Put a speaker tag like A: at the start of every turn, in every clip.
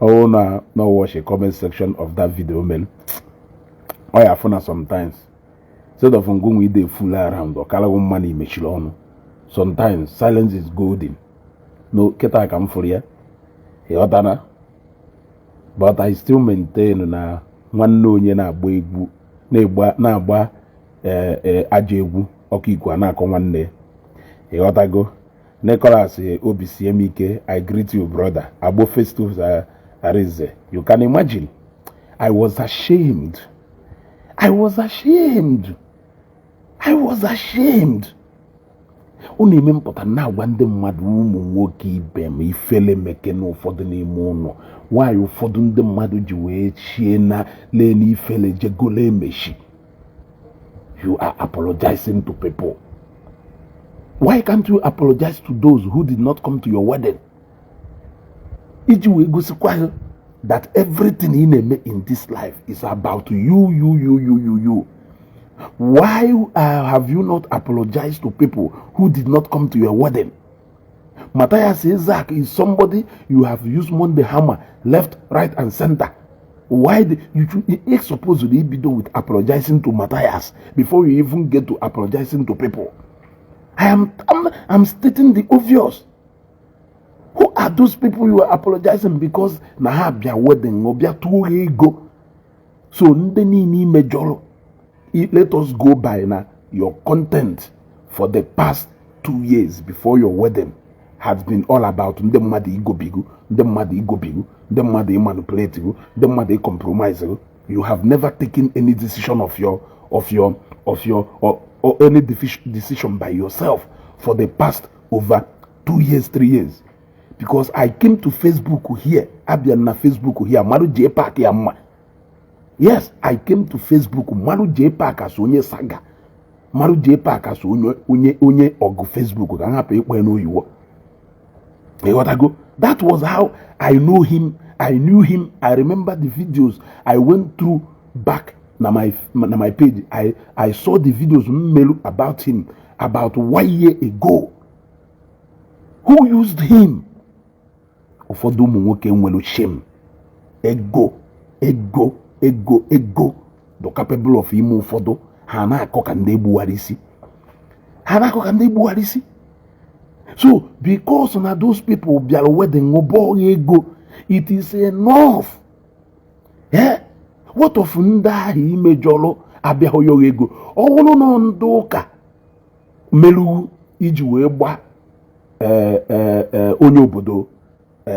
A: Oh, no watch a comment section of that video, man. Oh, yeah, fun sometimes. Instead of going with the fool around or color money, mechilon. Sometimes silence is golden. No, keta come for you. But I still maintain na one no na agba na-agba aja egwu okiko anako nwanne. Go. Nicholas Obisiemike, I greet you, brother. Abo Festus Arize. You can imagine. I was ashamed. Unu ime mpụta na-agwa ndị mmadụ ụmụ nwoke ibe m ifele meke na ụfọdụ n'ime ụlọ. Why ụfọdụ ndị mmadụ ji wee chie na lee n'ifele jegolo emechi. You are apologizing to people. Why can't you apologize to those who did not come to your wedding? Iji wee gosikwa that everything in this life is about you. Why have you not apologized to people who did not come to your wedding? Matthias Isaac is somebody you have used Monday hammer left, right, and center. Why you supposedly be done with apologizing to Matthias before you even get to apologizing to people? I'm stating the obvious. Who are those people you are apologizing because na ha bia wedding or bia too ego? So ndeni major. Let us go by now your content for the past 2 years before your wedding has been all about the mad ego bigu, the mad ego bigu, the mad manipulate you, the mad compromise you. You have never taken any decision of your or any decision by yourself for the past over 2 years, 3 years. Because I came to Facebook here, Abiana Facebook here, Maru Jpac Yamma. Yes, I came to Facebook, Maru Jpac as onye saga. Maru Jpac as onye ogu Facebook. I know you were. That was how I know him. I knew him. I remember the videos I went through back na my page. I saw the videos about him about 1 year ago. Who used him? Ụfọdụ ụmụ nwoke nwere shame. Ego. The capable of ime ụfọdụ ha na-akọ ka ndị egbuwarisi. So because na those people bịara wedding ụbọ ego, it is enough. Yeah? What of ndị ahụ imejọrọ abịaghị ya ego? Ọ bụrụ na ndị ụka meru iji wee gba onye obodo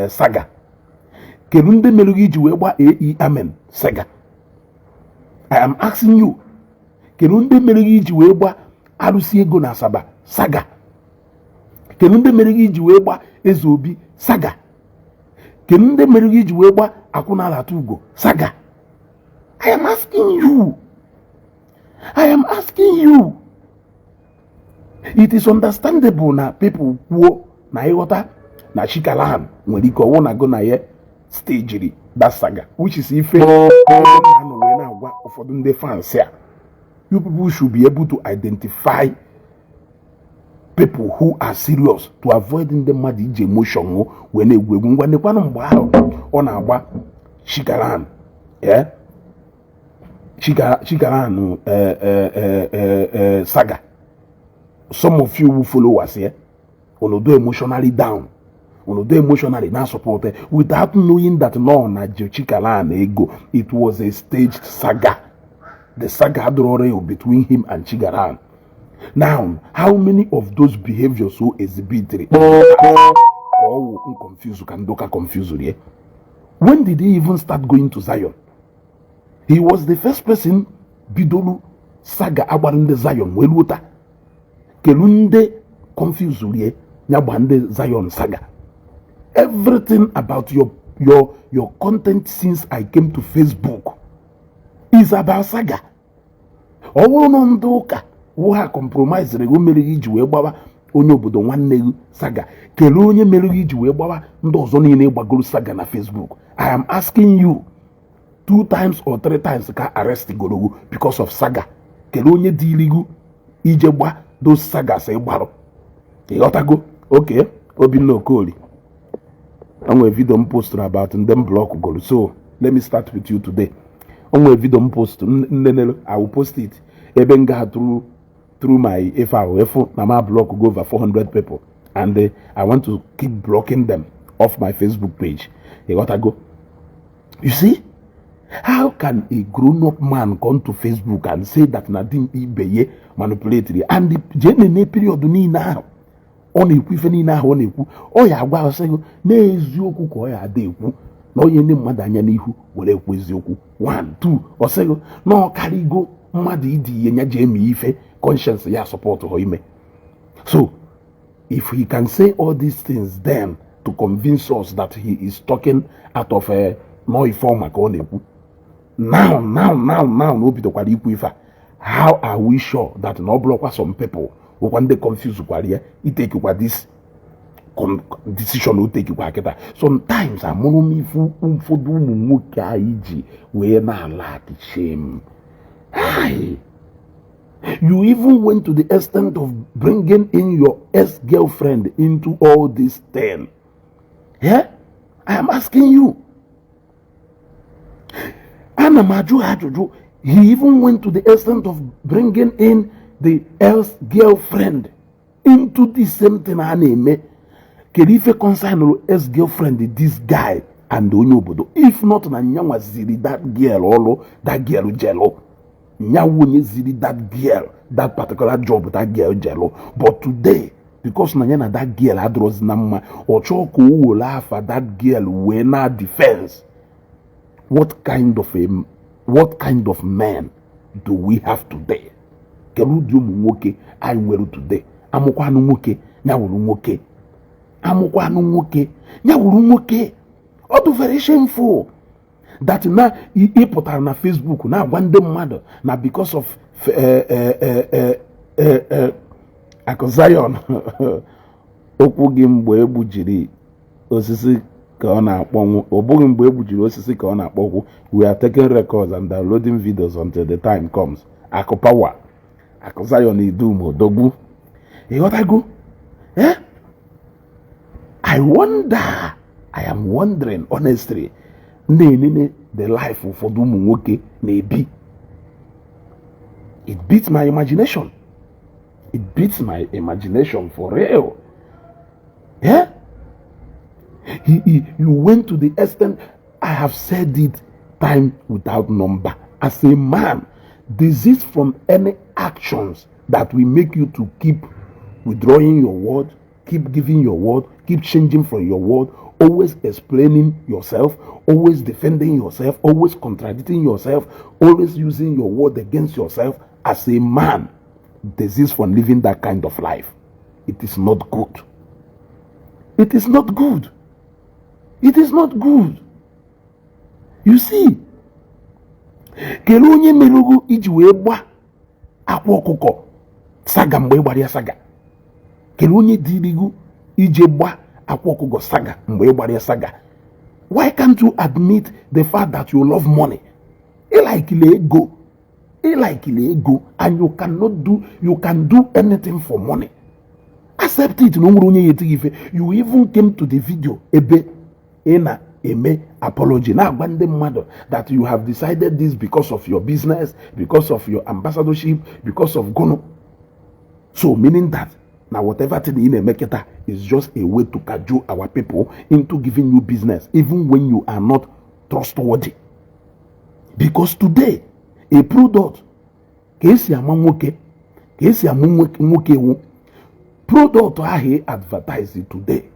A: saga. Kedu ndị meru iji wee gba amen saga? I am asking you. Kedu ndị meru iji wee gba arụsị ego na Asaba saga? Kedu ndị meru iji wee gba Eze Obi saga? Kedu ndị meru iji wee gba Akwụna Alatu Ugo saga? I am asking you. It is understandable na people kwuo na ịghọta na Chikalan nwere ike ọwụ na go na ye stage that saga, which is ife na agwa ụfọdụ ndị fans ya. You people should be able to identify people who are serious to avoid the mmadụ iji emotion when egwu ngwa nekwanụ mgbe ahụ ọ na-agba Chikalan Chikalan saga. Some of you who follow us here, will do emotionally down, will do emotionally not supported without knowing that no, na Chikalan ego. It was a staged saga. The saga had already between him and Chikalan. Now, how many of those behaviors so exhibitory? Oh, confused, can doka confuse you. When did he even start going to Zion? He was the first person bidolu saga abarinde Zion weluta. Kelunde confuse you nyabande Zion saga. Everything about your content since I came to Facebook is about saga. Owo no ndoka wo ha compromise rego merigi ji we gbawa onye obodo nwanne saga. Kelu onye merigi ji we gbawa ndị ọzọ niile gbagoro saga na Facebook. I am asking you 2 times or 3 times ka arrest gorogu because of saga. Kelu onye diligu ije gba those sagas e gbaro. You gotta go. Okay, Obinna Okoli. I'm a video post about and then block go. So let me start with you today. I'm a video post. I will post it. Ebenga through my FRF. Now my block go over 400 people, and I want to keep blocking them off my Facebook page. You gotta go. You see, how can a grown-up man come to Facebook and say that Nadim Ibeye manipulated and the Jenny period now? On a quiffany now on a oh ya wow saying Nezuku koya deku no any madanyanihu will a quizuku 1 2 or say no carry go madi yenya Jamie ife conscience ya support him. So if he can say all these things then to convince us that he is talking out of a no informer now no be the how are we sure that no block some people when they confuse you, it take you this decision will take you back. Sometimes I'm only for do where na la shame. You even went to the extent of bringing in your ex-girlfriend into all this thing. Yeah? I am asking you. He even went to the extent of bringing in the ex-girlfriend into the same thing. Can if concern ex-girlfriend this guy and onyobodo? If not, Nanya ziri that girl or that girl jello. Nyawunye ziri that girl, that particular job, that girl jello. But today, because Nanya that girl adros nama or choko will laugh at that girl when our defense. What kind of man do we have today? Kerudio mwoke I will today. Amokwanu mwoke nyawuru mwoke. Amokwanu mwoke nyawuru mwoke. All very shameful. That now he put on Facebook now one day mother now because of Zion okwu mgbe egbujiri osisi ka ọ na-akpọnwụ ọ bụghị mgbe egbujiri osisi ka ọ na-akpọkwu. We are taking records and downloading videos until the time comes. Akwa Zion idum odogwu. You gotta go. Eh? I am wondering honestly the life of ụmụ nwoke na-ebi. It beats my imagination. It beats my imagination for real. Yeah? You went to the extent, I have said it time without number. As a man, desist from any actions that will make you to keep withdrawing your word, keep giving your word, keep changing from your word, always explaining yourself, always defending yourself, always contradicting yourself, always using your word against yourself. As a man, desist from living that kind of life. It is not good. It is not good. It is not good. You see, kele onye merugu iji wee gba akwa okuko saga mgbe gbara saga. Kele onye dirigu iji gba akwa okuko saga mgbe gbara saga. Why can't you admit the fact that you love money? Like ego, and you can do anything for money. Accept it. You even came to the video apology now that you have decided this because of your business, because of your ambassadorship, because of Gono. So meaning that now whatever thing in a marketer is just a way to cajole our people into giving you business, even when you are not trustworthy. Because today, a product, product I advertise it today.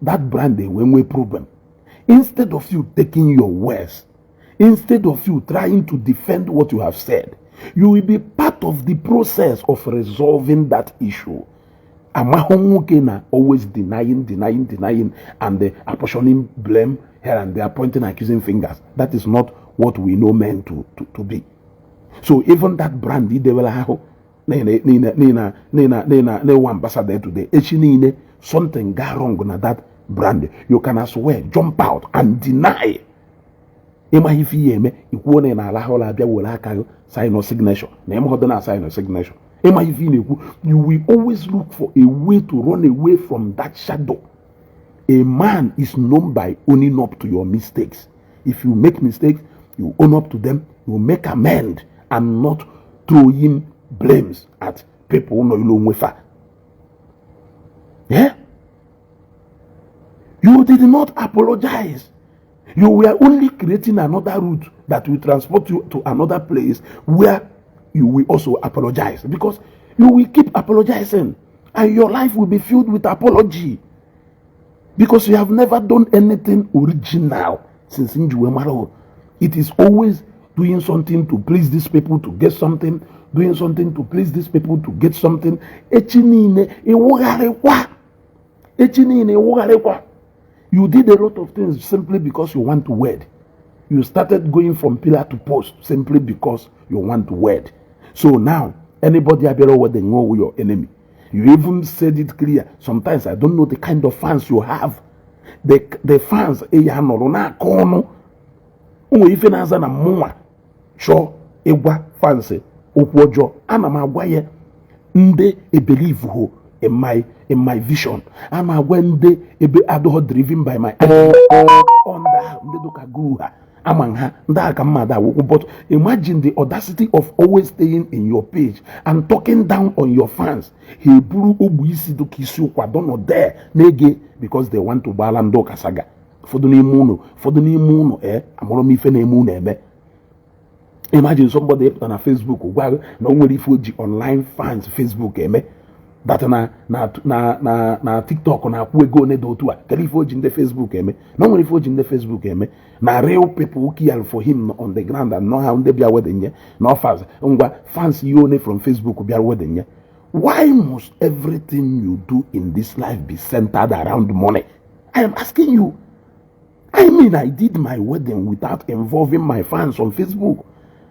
A: That brand when we problem. Instead of you taking your words, instead of you trying to defend what you have said, you will be part of the process of resolving that issue. Amahonwokena always denying, and they apportioning blame here and there, pointing accusing fingers. That is not what we know men to be. So even that brand, ambassador today, something got wrong with that brand. You can as well jump out and deny. Sign or signature. Sign or signature. You will always look for a way to run away from that shadow. A man is known by owning up to your mistakes. If you make mistakes, you own up to them, you make amends, and not throwing blames at people no you know. Yeah? You did not apologize. You were only creating another route that will transport you to another place where you will also apologize, because you will keep apologizing and your life will be filled with apology, because you have never done anything original since Njuemaro. It is always doing something to please these people to get something, doing something to please these people to get something. You did a lot of things simply because you want to wed. You started going from pillar to post simply because you want to wed. So now, anybody abero where they know your enemy. You even said it clear. Sometimes I don't know the kind of fans you have. The fans, even as an amua, sure, ewa fancy, okwojo, anamagwaye, nde a believe who in my vision. I'm a when they be ado driven by my on the but imagine the audacity of always staying in your page and talking down on your fans. He blew ubuisi to kisu kwadono there nege because they want to balando kasaga. For the muno, amoromi fene muno. Imagine somebody on a Facebook well no only online fans Facebook that na TikTok na kwego ne do to in the Facebook no only for in the Facebook na real people who care for him on the ground and know how they be wedding no fans you only from Facebook be wedding. Why must everything you do in this life be centered around money? I am asking you. I mean, I did my wedding without involving my fans on Facebook.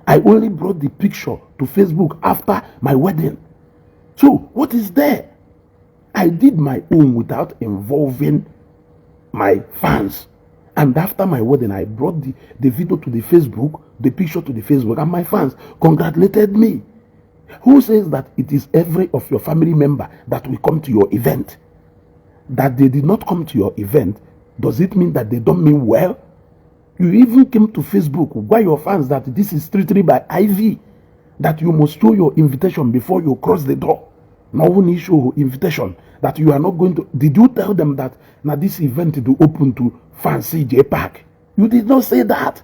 A: I only brought the picture to Facebook after my wedding. So, what is there? I did my own without involving my fans. And after my wedding, I brought the video to the Facebook, the picture to the Facebook, and my fans congratulated me. Who says that it is every of your family member that will come to your event? That they did not come to your event, does it mean that they don't mean well? You even came to Facebook, why your fans that this is strictly by IV, that you must show your invitation before you cross the door. No one issue invitation that you are not going to. Did you tell them that now this event is open to fancy Jpac? You did not say that.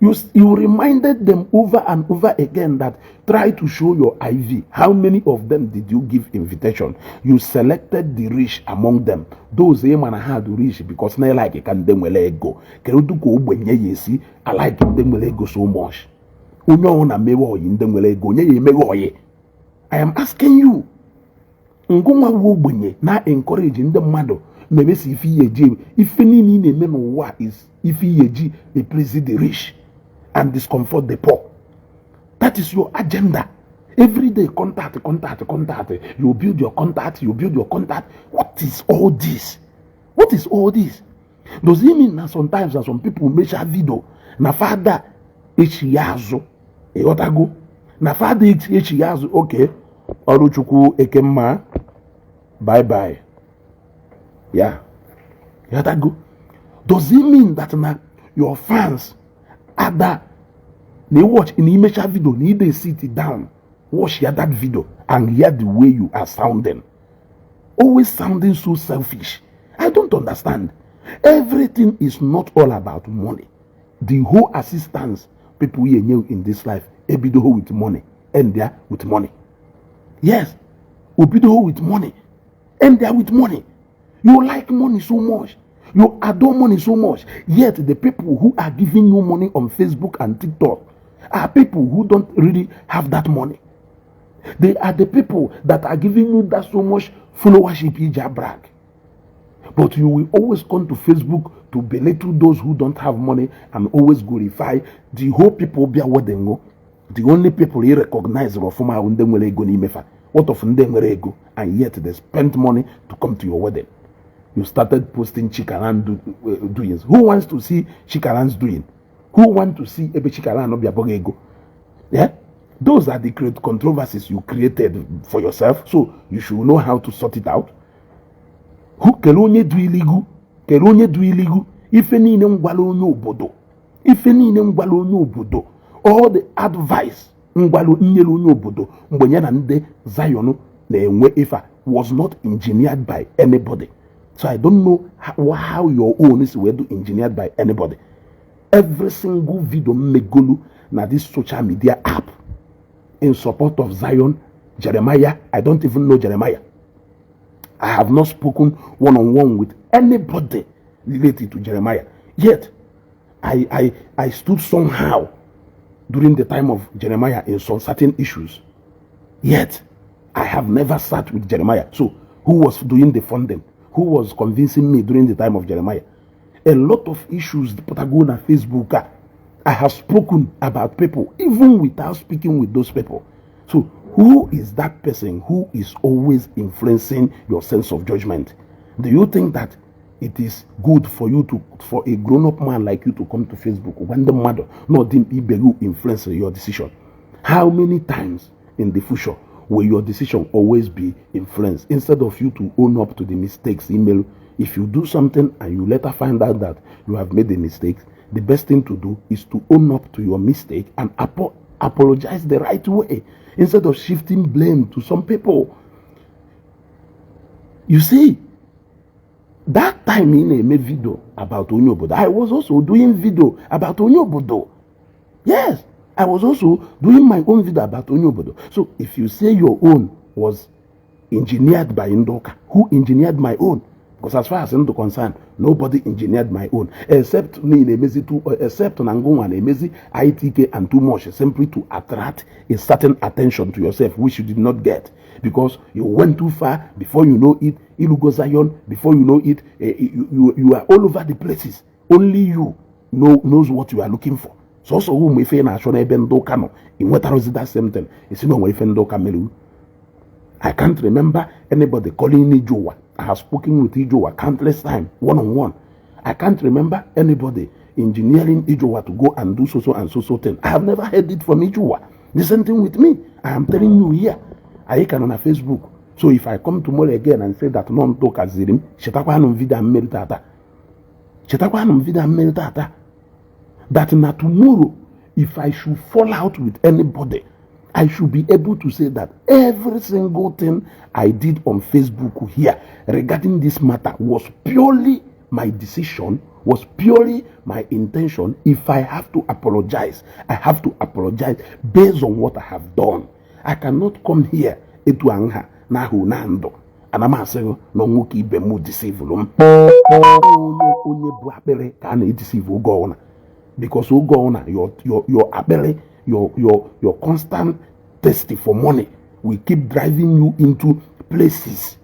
A: You reminded them over and over again that try to show your IV. How many of them did you give invitation? You selected the rich among them. Those man had rich because they like it and them will go. I like them will go so much. I am asking you. Na encouraging the mother. Maybe if any name is if he please the rich and discomfort the poor. That is your agenda. Every day, contact. You build your contact. What is all this? What is all this? Does it mean that sometimes that some people make a video? Na father echiyazo. Eotago. Na father echiyazo. Okay. Oruchuku ekema. Bye. Yeah. Eotago. Does it mean that na your fans other they watch in the image video, they sit down, watch that video and hear the way you are sounding. Always sounding so selfish. I don't understand. Everything is not all about money. The whole assistance people here knew in this life, Ebido with money, and there with money. Yes, Obido with money, and there with money. You like money so much. You adore money so much, yet the people who are giving you money on Facebook and TikTok are people who don't really have that money. They are the people that are giving you that so much followership, brag. But you will always come to Facebook to belittle those who don't have money and always glorify the whole people be what they know. The only people you recognize are from what of them and yet they spent money to come to your wedding. You started posting Chikaran doings. Who wants to see Chikaran's doing? Who wants to see Ebe Chikaran no biabogego? Yeah? Those are the great controversies you created for yourself, so you should know how to sort it out. Who can only do illegal? kere onye du iligu ife niile ngwala onye obodo ife niile ngwala onye obodo all the advice ngwalu nyelu onye obodo mgbe ya na ndị Zion na-enwe ife was not engineered by anybody. So I don't know how your own is engineered by anybody. Every single video megolu na this social media app in support of Zion, Jeremiah. I don't even know Jeremiah. I have not spoken one-on-one with anybody related to Jeremiah. Yet, I stood somehow during the time of Jeremiah in some certain issues. Yet, I have never sat with Jeremiah. So, who was doing the funding? Who was convincing me during the time of Jeremiah? A lot of issues that go on Facebook. I have spoken about people, even without speaking with those people. So, who is that person who is always influencing your sense of judgment? Do you think that it is good for a grown-up man like you to come to Facebook when the mother not influence your decision? How many times in the future will your decision always be influenced instead of you to own up to the mistakes? If you do something and you later find out that you have made a mistake, the best thing to do is to own up to your mistake and apologize the right way instead of shifting blame to some people. You see, that time in a made video about Onyobodo, I was also doing video about Onyobodo. Yes, I was also doing my own video about Onyobodo. So if you say your own was engineered by Ndoka, who engineered my own? Because as far as I'm concerned, nobody engineered my own except Nangonga Nemezi, ITK and too much simply to attract a certain attention to yourself, which you did not get because you went too far. Before you know it, Ilugo Zion, before you know it, you are all over the places. Only you knows what you are looking for. So who may fail na shona even do kano in what is that same thing? It's no way fendo kamelu. I can't remember anybody calling me Joa. I have spoken with Ijoa countless times, one-on-one. I can't remember anybody engineering Ijoa to go and do so and so thing. I have never heard it from Ijoa. The same thing with me. I am telling you here. I can on a Facebook. So if I come tomorrow again and say that non talk as zirim, shetakwanum vida meritata. Shetakwanum vida meritata. That na tomorrow, if I should fall out with anybody, I should be able to say that every single thing I did on Facebook here regarding this matter was purely my decision, was purely my intention. If I have to apologize, I have to apologize based on what I have done. I cannot come here etu anga na hu nando anamase no nwoke ibe mu deceive lum onye bu akpere ka na deceive ugona because ugona your akpere your constant thirsty for money will keep driving you into places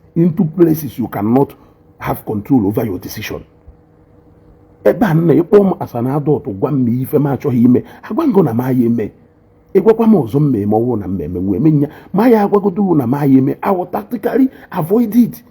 A: you cannot have control over your decision. Eba na ekpom as an adult gwa me ife ma achọghị ime agwa ngo na ma ya eme egwakwa m ọzọ mmemme ọwụ na mmemme nwe menya ma ya agwagodo na ma ya eme. I will tactically avoid it.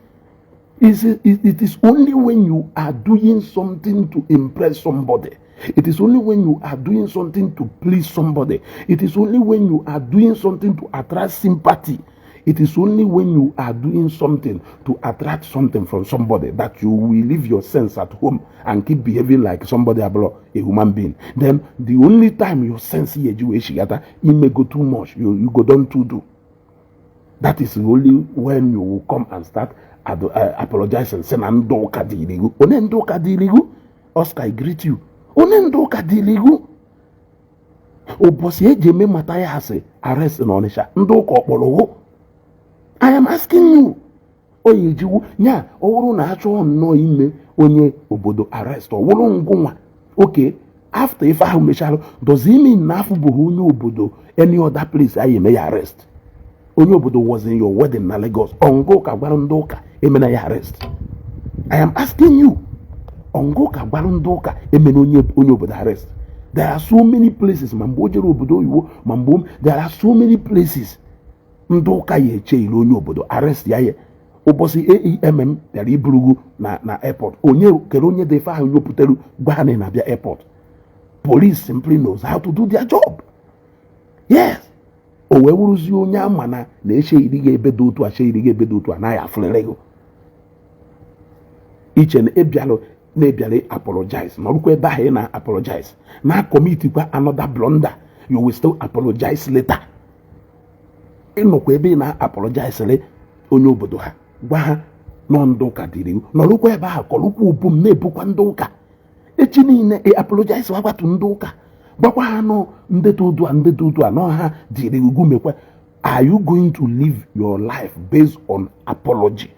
A: It is only when you are doing something to impress somebody. It is only when you are doing something to please somebody. It is only when you are doing something to attract sympathy. It is only when you are doing something to attract something from somebody that you will leave your sense at home and keep behaving like somebody abroad, a human being. Then the only time your sense here, you may go too much. You go down too do. That is only when you will come and start apologizing, saying, "Ndoka diligu, one ndoka diligu." Oscar, I greet you. One ndoka diligu. Obosi ejeme mataya hase arrest in Onisha. Ndoka okpolowo. I am asking you. Oye jiwu nya owuru na achọ no ime onye obodo arrest or wolu ngwa. Okay, after if I mechalo, does it mean na afu bụ onye obodo any other place I may arrest? Onye obodo was in your wedding na Lagos. Ongo ka gwara ndị ụka emena ya arrest. I am asking you. Ongo ka gwara ndị ụka emena onye obodo arrest. There are so many places mambo jere obodo iwo mambo. There are so many places ndị ụka ya eche ile onye obodo arrest ya ye. Ụbọchị AEMM bịara iburugu na airport. Onye kere onye defa ahụ nyopụtara gwa ha na abịa airport. Police simply knows how to do their job. Yes. O wee wuruzi onye ama na eche iriga ebedo otu a che iriga ebedo otu a na ya afụlere go. Iche na ebialo na-ebiara apologize nọrụkwa ebe ahụ ị na-apologize na-akọmitikwa another blunder, you will still apologize later. Ịnọkwa ebe ị na-apologize onye obodo ha gwa ha nọ ndị ụka dịrị iwu nọrụkwa ebe ahụ kọrụkwa ubum na-ebukwa ndị ụka echi niile apologize wagbatu ndị ụka gbakwa ha nọ ndeta odu a nọ ha dịrị ugwu mekwa. Are you going to live your life based on apology?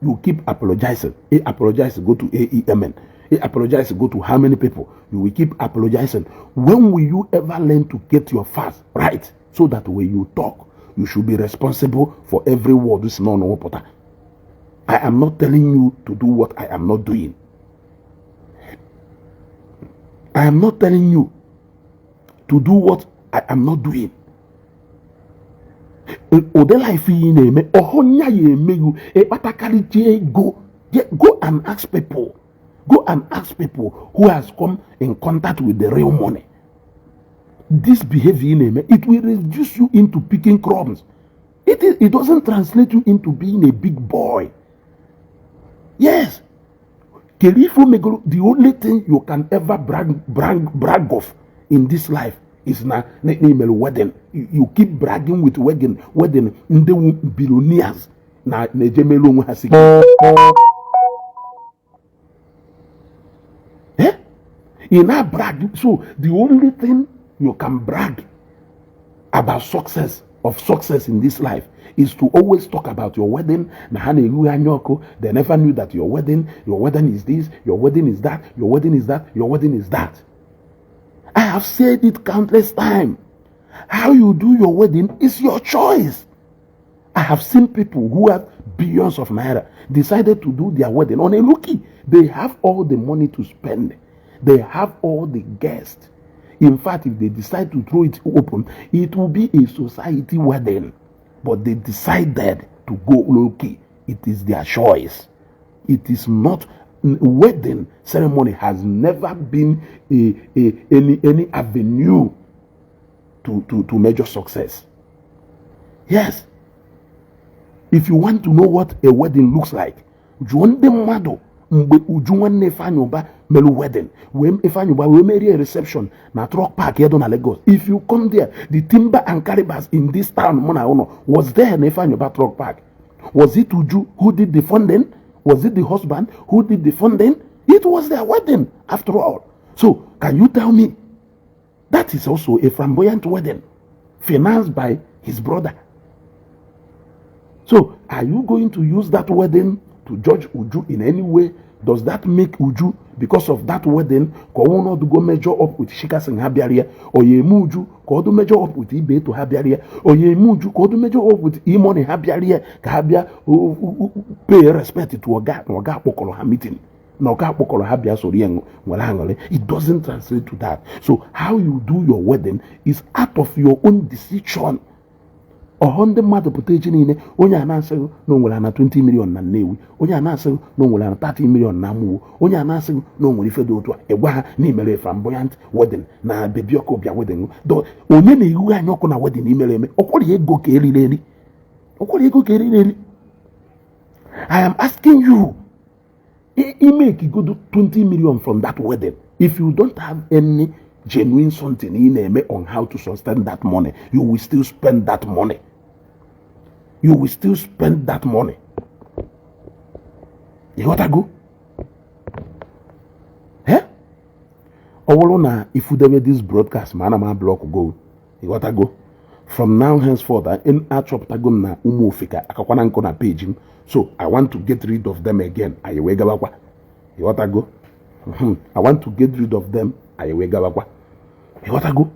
A: You keep apologizing. Apologize, go to AEMN. Apologize, go to how many people? You will keep apologizing. When will you ever learn to get your fast right? So that when you talk, you should be responsible for every word. This no. I am not telling you to do what I am not doing. I am not telling you to do what I am not doing. Ode life yi na-eme ohonya ya emegu ekpatakaritie go and ask people. Go and ask people who has come in contact with the real money. This behavior in it will reduce you into picking crumbs. It doesn't translate you into being a big boy. Yes. The only thing you can ever brag of in this life is na wedding. You keep bragging with wedding ndị billionaires na ejemelu onwe ha sigi. In a brag, so the only thing you can brag about success in this life is to always talk about your wedding. They never knew that your wedding is this, your wedding is that, your wedding is that, your wedding is that. I have said it countless times. How you do your wedding is your choice. I have seen people who have billions of naira decided to do their wedding on a lookie. They have all the money to spend. They have all the guests. In fact, if they decide to throw it open, it will be a society wedding. But they decided to go low-key. It is their choice. It is not. Wedding ceremony has never been any avenue to major success. Yes. If you want to know what a wedding looks like, join the model. Mgbe uju nwanne Ifeanyoba melu wedding when Ifeanyoba we marry a reception na truck park here na Lagos. If you come there, the timber and caribas in this town was there na Ifeanyoba truck park. Was it Uju who did the funding? Was it the husband who did the funding? It was their wedding after all. So can you tell me that is also a flamboyant wedding financed by his brother? So are you going to use that wedding to judge Uju in any way? Does that make Uju, because of that wedding, to go measure up with Shikas and Habiaria, or Yemuju, to measure up with Ibe to Habiaria, or Yemuju, to measure up with Imon and Habiaria, Habia, pay respect to a gap or gap or meeting? No gap or Habia Sorian, it doesn't translate to that. So, how you do your wedding is out of your own decision. 100 mmadụ pụta echi niile onye a na-asịghị na o nwere na 20 million na Nnewi, onye a na-asịghị na o nwere na 30 million na Amụwo, onye a na-asịghị na o nwere ife dị otu a ịgwa ha na imere flamboyant wedding na bebi ọkụ bịa wedding. Onye na-ewu anya ọkụ na wedding imere eme ọkwụrụ ego ka eriri eri, ọkwụrụ ego ka eriri eri. I am asking you, make go do 20 million from that wedding. If you don't have any genuine something in on how to sustain that money, you will still spend that money. You will still spend that money. You gotta go. Eh? Or if you do this broadcast, man, block go. You gotta go. From now henceforth, in a chop tagum na umufika akakwananko na page. So I want to get rid of them again. You gotta go. I want to get rid of them. You gotta go.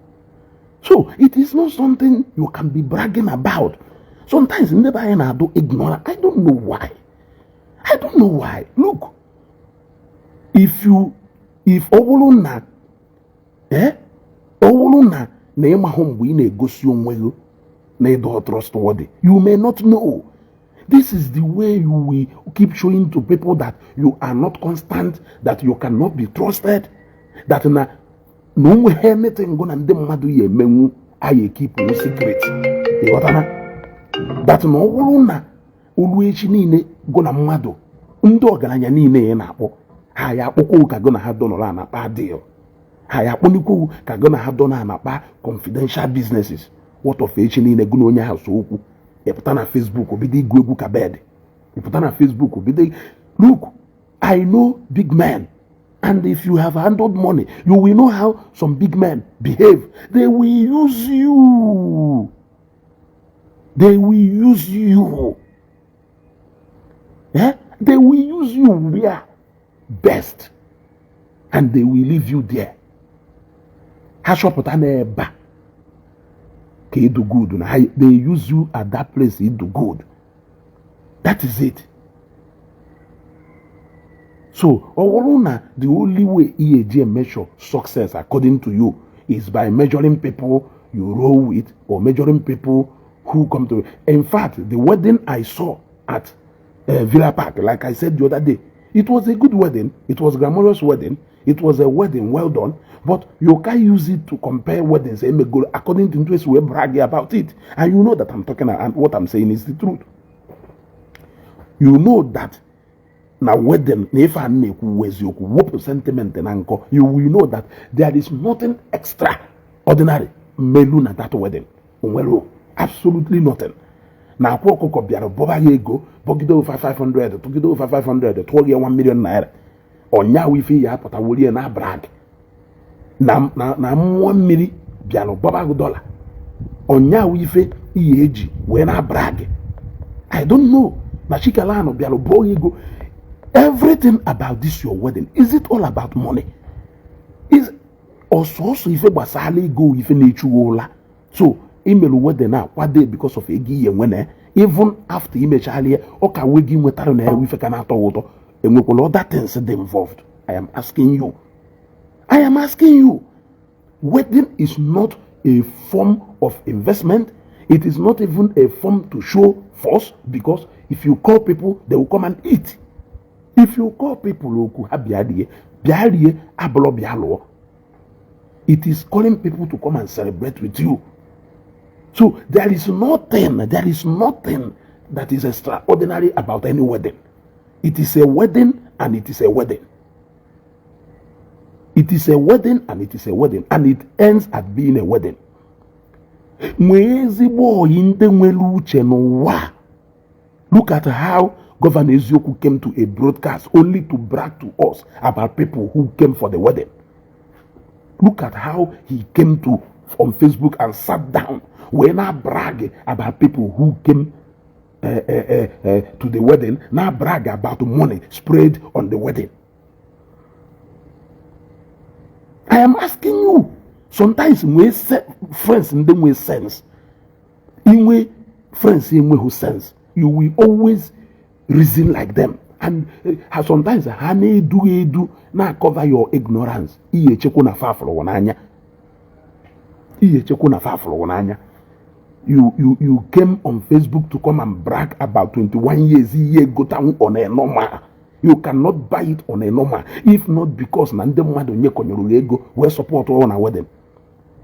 A: So it is not something you can be bragging about. Sometimes never I do ignore. I don't know why. I don't know why. Look, if Owolona, Owolona na home we negotiate na trustworthy, you may not know. This is the way you will keep showing to people that you are not constant, that you cannot be trusted, that no anything gonna madu ye memu I keep no secret. That no na ulu echi niile gona mmadụ ndị ọgaranya niile na akpọ ha ya akpọkwa ka gụ na ha dọnọrọ na akpa deal ha ya akpọnikwu ka gụ na ha dọnọ na akpa confidential businesses what of echi niile gụ na onye ha so okwu ịpụta na Facebook obido igwu egwu ka bed ịpụta na Facebook obido look I know big men. And if you have handled money, you will know how some big men behave. They will use you. They will use you. Yeah? They will use you where best. And they will leave you there. They use you at that place to do good. That is it. So, the only way EAG measure success according to you is by measuring people you roll with or measuring people who come to. In fact, the wedding I saw at Jpac, like I said the other day, it was a good wedding. It was a glamorous wedding. It was a wedding well done. But you can't use it to compare weddings. According to interest, we're bragging about it. And you know that I'm talking and what I'm saying is the truth. You know that. Now, wedding, if I whoop sentiment and you will know that there is nothing extraordinary meluna that wedding. Well, absolutely nothing. Now, Poko Biaro Boba Yego, Bogido 500, Togido 500, 1 million naira. Or now if you have a woolly and a brag. Now 1 million Biano Boba dollar. Or now if EAG when I brag. I don't know. Nachikalano Biaro Boyego. Everything about this your wedding, is it all about money? Is also if it was go if nature so email wedding now what day because of a year when even after image earlier okay we give with if can water and we will other things involved. I am asking you. Wedding is not a form of investment. It is not even a form to show force because if you call people, they will come and eat. If you call people it is calling people to come and celebrate with you. So there is nothing that is extraordinary about any wedding. It is a wedding and it is a wedding. It is a wedding and it is a wedding and it ends at being a wedding. Look at how Governor Ezioku came to a broadcast only to brag to us about people who came for the wedding. Look at how he came to on Facebook and sat down when I brag about people who came to the wedding. Now brag about money spread on the wedding. I am asking you. Sometimes we friends in them with sense. In way friends in way who sense. You will always reason like them, and sometimes honey do now cover your ignorance. You came on Facebook to come and brag about 21 years go down on a normal. You cannot buy it on a normal, if not because we support on our wedding.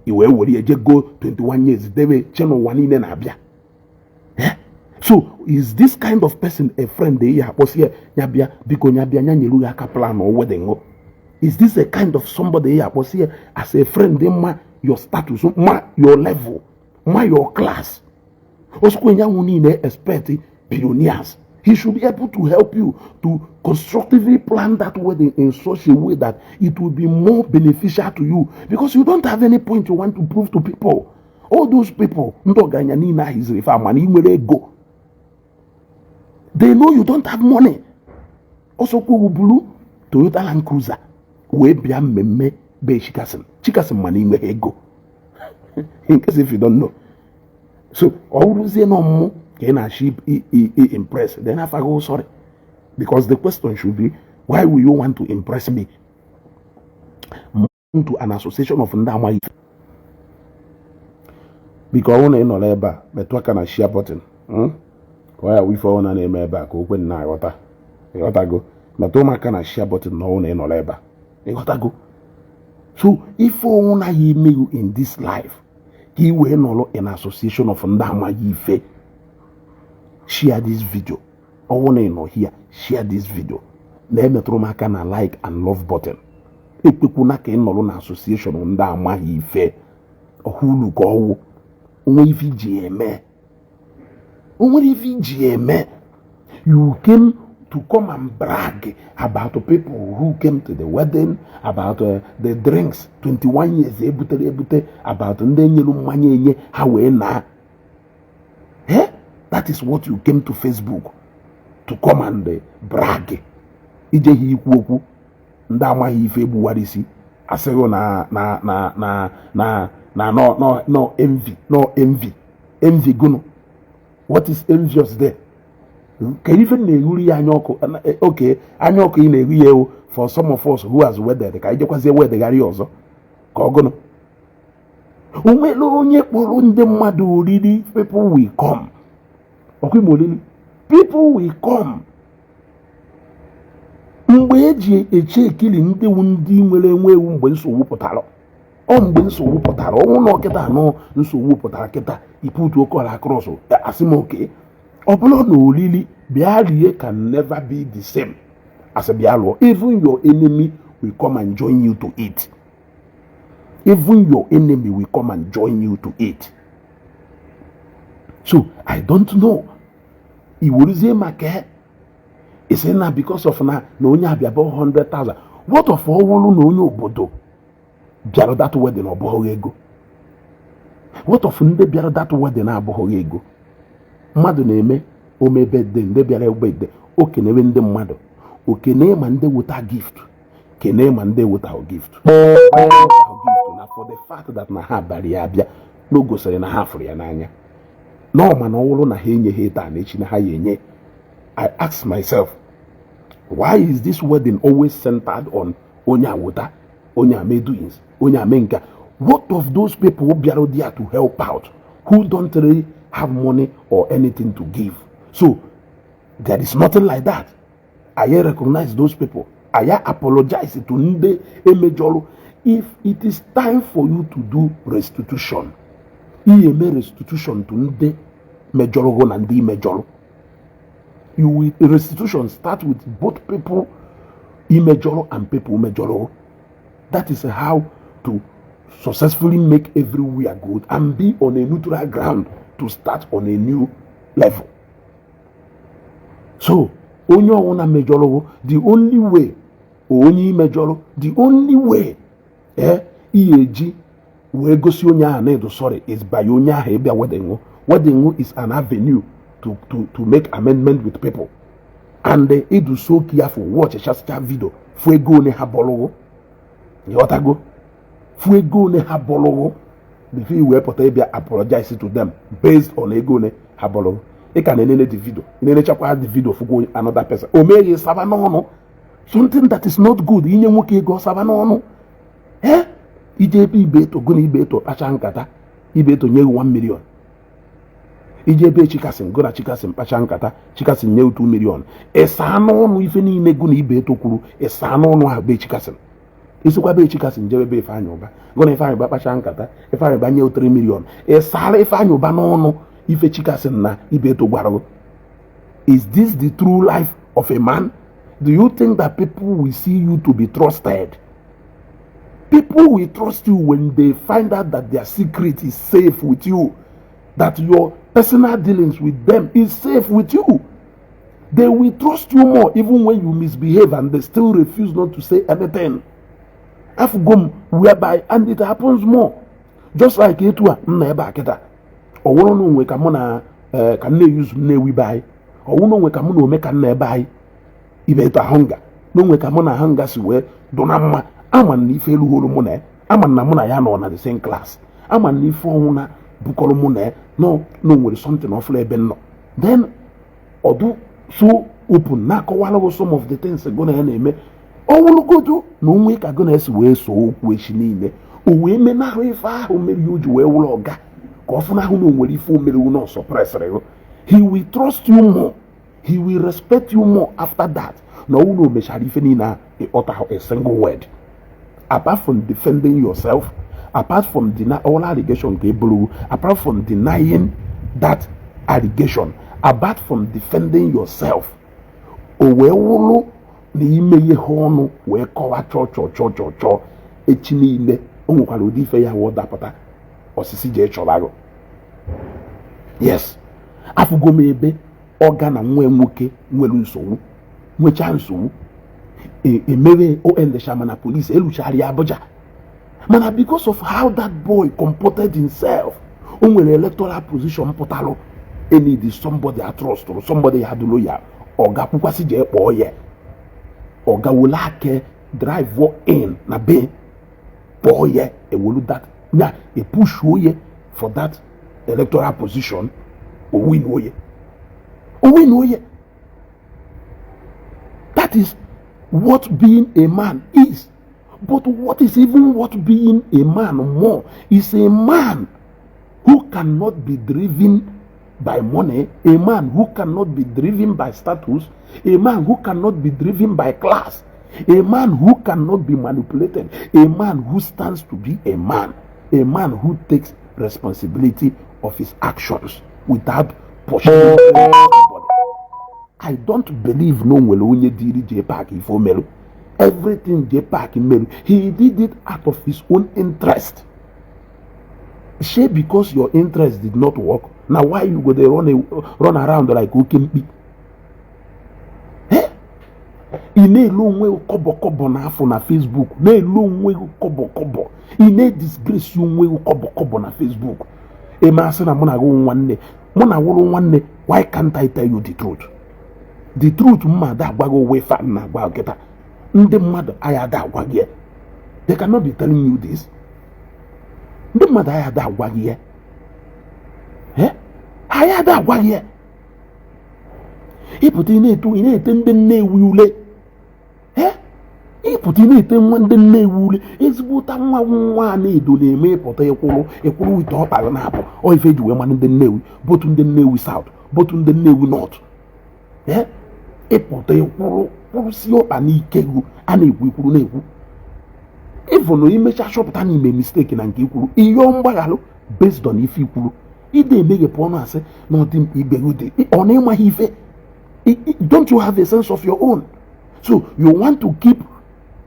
A: You will go 21 years. They will channel one in Abia. So is this kind of person a friend they was here nyabia biko nyabia nyanyelu ya kaplan or wedding? Is this a kind of somebody was here as a friend your status your level your class? Also when you expect billionaires, he should be able to help you to constructively plan that wedding in such a way that it will be more beneficial to you because you don't have any point you want to prove to people. All those people they know you don't have money. Also, blue Toyota Land Cruiser. We be a meme be chikasen money me ego. In case if you don't know. So always say no more. Can I ship impress? Then I go sorry. Because the question should be, why will you want to impress me? To an association of Ndama. Because one in Oleba, but what can I share button? Why are we for one name back open now? What I go? But Toma can share button no one in Oleba. What I go? So if one he may in this life, he will no an association of Ndama Yife. Share this video. I want to know here. Share this video. na-emetụrụ m aka na like and love button. Ekwekwuna ka ị nọrọ na association ndị amaghị ife ọhụrụ ka ọwụ onwe ife iji eme. Onwere ife iji eme. You came to come and brag about the people who came to the wedding, about the drinks, 21 years, ebute, about ndị nyelu mmanya enye ha wee na. That is what you came to Facebook to come and brag. Ije hi ikwu okwu ndị amaghị ife egbuwarisi asịghị no envy gunu. What is envious there? Can even na-ehuri ya anya ọkụ? Okay, anya ọkụ ị na-ehu ya for some of us who has wedded ka ijekwazie wedegharị ọzọ ka ọ gụnụ. Onwere onye kpọrọ ndị mmadụ oriri. People will come. Ọkụ olili. People will come. Mgbe eji eche ekili ndị nwere enwewu mgbe nsogbu pụtara. Mgbe nsogbu pụtara ọnwụ na ọkịta anọ nsogbu pụtara kịta iputu oke ọla cross asị m oke. Ọ bụrụ na olili bịa rie can never be the same as bịa lụọ. Even your enemy will come and join you to eat. Even your enemy will come and join you to eat. So I don't know. Iwuruzie maka ise na because of na onye abịa bụ 100,000. What of ọwụrụ na onye obodo bịara that wedding ọbụghị ego? What of ndị bịara that wedding abụghị ego? Mmadụ na-eme ome birthday, ndị bịara birthday, o kenewe ndị mmadụ, o kenee ma ndị weta gift, kenee ma ndị weta gift. Na for the fact that na ha bari ya abịa no gosiri na ha fụrụ ya n'anya. No man ọwụrụ na ha enyeghị taa na echi na ha ya enye. I ask myself, why is this wedding always centered on onye awụta, onye ame doings, onye ame nka? What of those people who bịara there to help out, who don't really have money or anything to give? So there is nothing like that. I recognize those people. I apologize to ndị emejọrọ. If it is time for you to do restitution, eme restitution to ndị mejọrọ na ndị mejọrọ. You will restitution start with both people imejọrọ and people mejọrọ. That is how to successfully make everywhere good and be on a neutral ground to start on a new level. So, onye ọwụna mejọrọ, the only way, onye mejọrọ, the only way, iyeji wee gosi onye ahụ na-edo sorry is by onye ahụ ịbịa wedding. Wedding is an avenue to make amendment with people. And they do so careful, watch a just video. Fuego ne habologo. Yotago. Fuego ne habologo. Before you were apologize to them based on ego ne habologo. They can enable the video. In the video for another person. Omeye sabanono. Something that is not good. Inye nwoke go sabanono. Ije ibeto gona ibeto pacha nkata. Ibeto nye 1 million. Ije be chikasim gona chikasim pacha nkata. Chikasim nye 2 million. Esanono ife niile gona ibeto kwuru. Esanono ha be chikasim. Isikwa be chikasim jebe be Ifeanyi Uba. Gona Ifeanyi Uba pacha nkata. Ifeanyi Uba nye 3 million. Esara Ifeanyi Uba n'ọnụ ife chikasim na ibeto gwaro. Is this the true life of a man? Do you think that people will see you to be trusted? People will trust you when they find out that their secret is safe with you, that your personal dealings with them is safe with you. They will trust you more even when you misbehave and they still refuse not to say anything. Afugum whereby, and it happens more. Just like etua neba kita. Or one we come on can use we buy. Or one we come on make a buy. Ibeta hunger. No we come on a hunger si we donama. Aman ni felu holo mone. Aman na mona ya no na the same class. Aman ni fo na bukolo mone. No with something of leben no. Then odu so open na kowala some of the things gonna eme. O wulu go do no we ka gonna esi we so okwu echi niile. O we me na refa o meri oju we wulo oga. Ka ofuna hu no nwere ife o meri no suppress re. He will trust you more. He will respect you more after that. No uno me sharife ni na a single word. Apart from defending yourself, apart from denying all allegation, apart from denying that allegation, apart from defending yourself, owewolo na ime ihe ọnụ wee kọwa chọọ echi niile o nwekwara ụdị ife ya wụ dapụta osisi jee chọrọ. Yes, afụgo m ebe ọga na nwa nwoke nwere nsogbu nwechaa nsogbu emere ondesha mana polisi eluchara ya Abuja, mana because of how that boy comported himself o nwere electoral position pụtalụ enidi somebody I trust or somebody ya dụrụ ya ọga kwukwasị jee kpọọ ya ọga wole ake drive in na be kpọọ ya ewolu that na push oye for that electoral position o win oye. That is what being a man is. But what is even what being a man more is a man who cannot be driven by money, a man who cannot be driven by status, a man who cannot be driven by class, a man who cannot be manipulated, a man who stands to be a man who takes responsibility of his actions without pushing anybody. I don't believe no one will did Jpac for Melu. Everything Jpac Melu, he did it out of his own interest. Say because your interest did not work, now why you go there run around like Ukimpi? Ị na-elu onwe kọbọ n'afọ na Facebook, na-elu onwe kọbọ, ị na-disgrace onwe kọbọ na Facebook. Ị masị na mụ na wụrụ nwanne, why can't I tell you the truth? The truth mmadụ agwago we fan na agwa nkịta. Ndị mmadụ aya ada agwa gị. They cannot be telling you this. Ndị mmadụ aya ada agwa gị. Aya ada agwa gị. Ịpụta ị na-ete ndị Nnewi ule. Ịpụta ị na-ete ndị Nnewi ule. Ezigbote nwa na-edo na-eme ịpụta ekwuru ite ọkpara na-apụ. Ọ ife ji wee manụ ndị Nnewi, botu ndị Nnewi South, botu ndị Nnewi North. Ịpụta ekwuru si ọkpa n'ike gụ a na-ekwu ikwuru na-ekwu. Ịfụ na imecha chọpụta na ime mistake na nke ikwuru iyo mgbaghalụ based on ife ikwuru. Ide emeghepụ ọnụ asị na ọdị mkpa ibe gị dị ọ na-ịmaghị ife. Don't you have a sense of your own? So you want to keep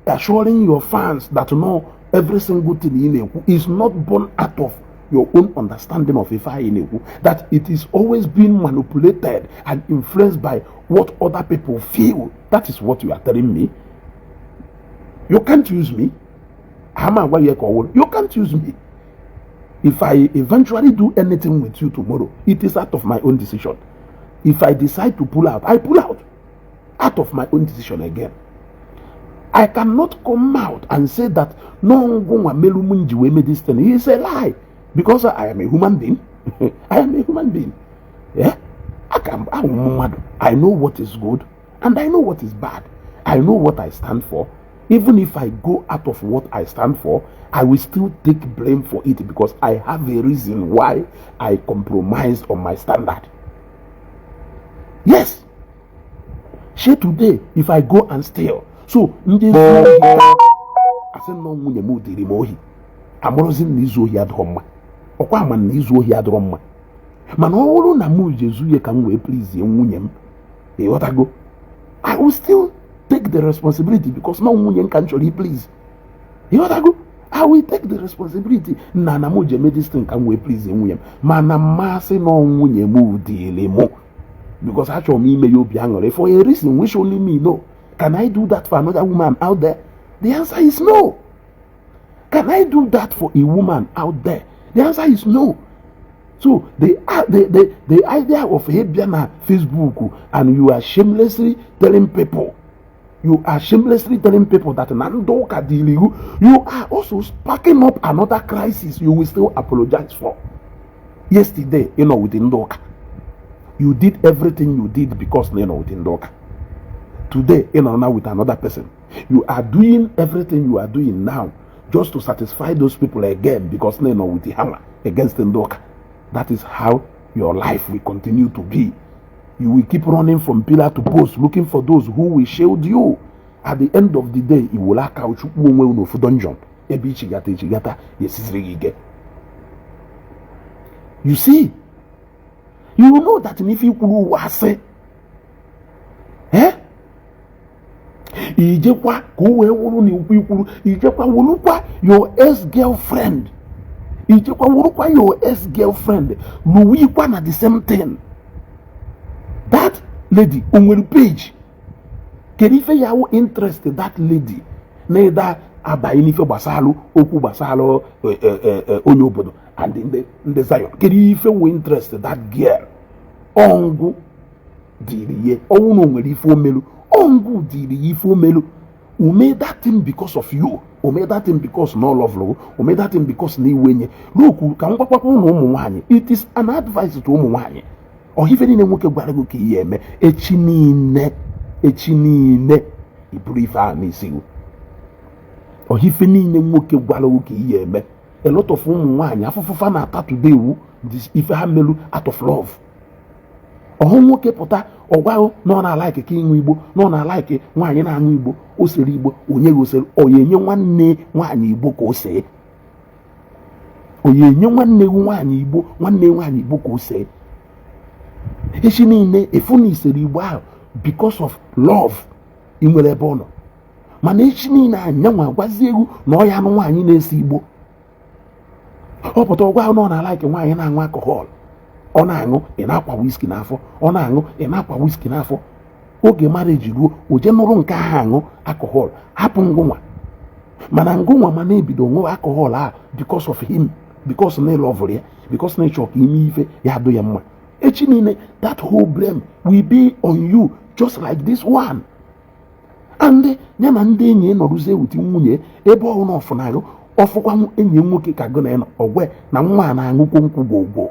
A: assuring your fans that no, every single thing in Igbo is not born out of your own understanding of Ifa in Igbo, that it is always being manipulated and influenced by what other people feel. That is what you are telling me. You can't use me. You can't use me. If I eventually do anything with you tomorrow, it is out of my own decision. If I decide to pull out, I pull out of my own decision again. I cannot come out and say that no one made this thing. It's a lie. Because I am a human being. I am a human being. Yeah? I know what is good and I know what is bad. I know what I stand for. Even if I go out of what I stand for, I will still take blame for it because I have a reason why I compromised on my standard. Yes. Share today, if I go and steal. So, I said, no, I'm I will still take the responsibility because no one can actually please. I will take the responsibility. Nana mo made this thing can we please him. Mana masi no munye move the because actually me may you be angry for a reason which only me know. Can I do that for another woman out there? The answer is no. Can I do that for a woman out there? The answer is no. So the idea of Hebiana Facebook and you are shamelessly telling people that Nandoka Diligu, you are also sparking up another crisis you will still apologize for. Yesterday, with Ndoka, you did everything you did because with Ndoka. Today, now with another person, you are doing everything you are doing now just to satisfy those people again because with the hammer against Ndoka. That is how your life will continue to be. You will keep running from pillar to post looking for those who will shield you. At the end of the day, you will lack out dungeon. You see, you know that if you could say, ijekwa ka o wee wụrụ na ikwu ikwuru ijekwa wụrụkwa your ex-girlfriend ijekwa wụrụkwa your ex-girlfriend luwikwa na the same thing. That lady o nwere page kedu ife ya wụ interest that lady na ịda abaghị n'ife gbasalụ okwu gbasalụ onye obodo and ndị Zion kedu ife wụ interest that girl ọngụ dịrị ihe ọnwụ na o nwere ife omelu ọngụ dịrị ya ife omelu o made that thing because of you o made that thing because no love love o made that thing because na iwenye n'okwu ka m gwakwakwa ụmụ nwaanyị it is an advice to ụmụ nwaanyị ọhife niile nwoke gwara gị ka ihe eme echi niile iburu ife a n'isi gị ọhife niile nwoke gwara gị ka ihe eme a lot of ụmụ nwaanyị afụfụfa na-ata today wu ife ha melu out of love ọhụ nwoke pụta ọgwa na ọ na-alaike ka ịṅụ igbo na ọ na-alaike nwaanyị na-aṅụ igbo o sere igbo onye gosere oya enye nwanne nwaanyị igbo ka o see oya enye nwanne nwaanyị igbo nwanne nwaanyị igbo ka o see echi niile efu na isere igbo ahụ because of love ị nwere ebe ọ nọ mana echi niile anyanwụ agwazi egwu na ọ ya anụ nwaanyị na-ese igbo ọ pụta ọgwa ahụ na ọ na-alaike nwaanyị na-aṅụ alcohol ọ na-aṅụ ị na-akwa whisky n'afọ ọ na-aṅụ ị na-akwa whisky n'afọ oge marriage ruo o je nụrụ nke ahụ aṅụ alcohol hapụ ngụnwa mana ngụnwa ma na-ebido ṅụọ alcohol ahụ because of him because na ịlọvụrụ ya because na ịchọ ka ime ife ya adụ ya mma echi niile that whole blame will be on you just like this one and ya na ndị enyi nọrụzie wuti nwunye ebe ọ na ọfụnarụ ọfụkwa enyi nwoke ka gụ na ịnọ ọgwe na nwa na-aṅụkwo nkwụ gbogbo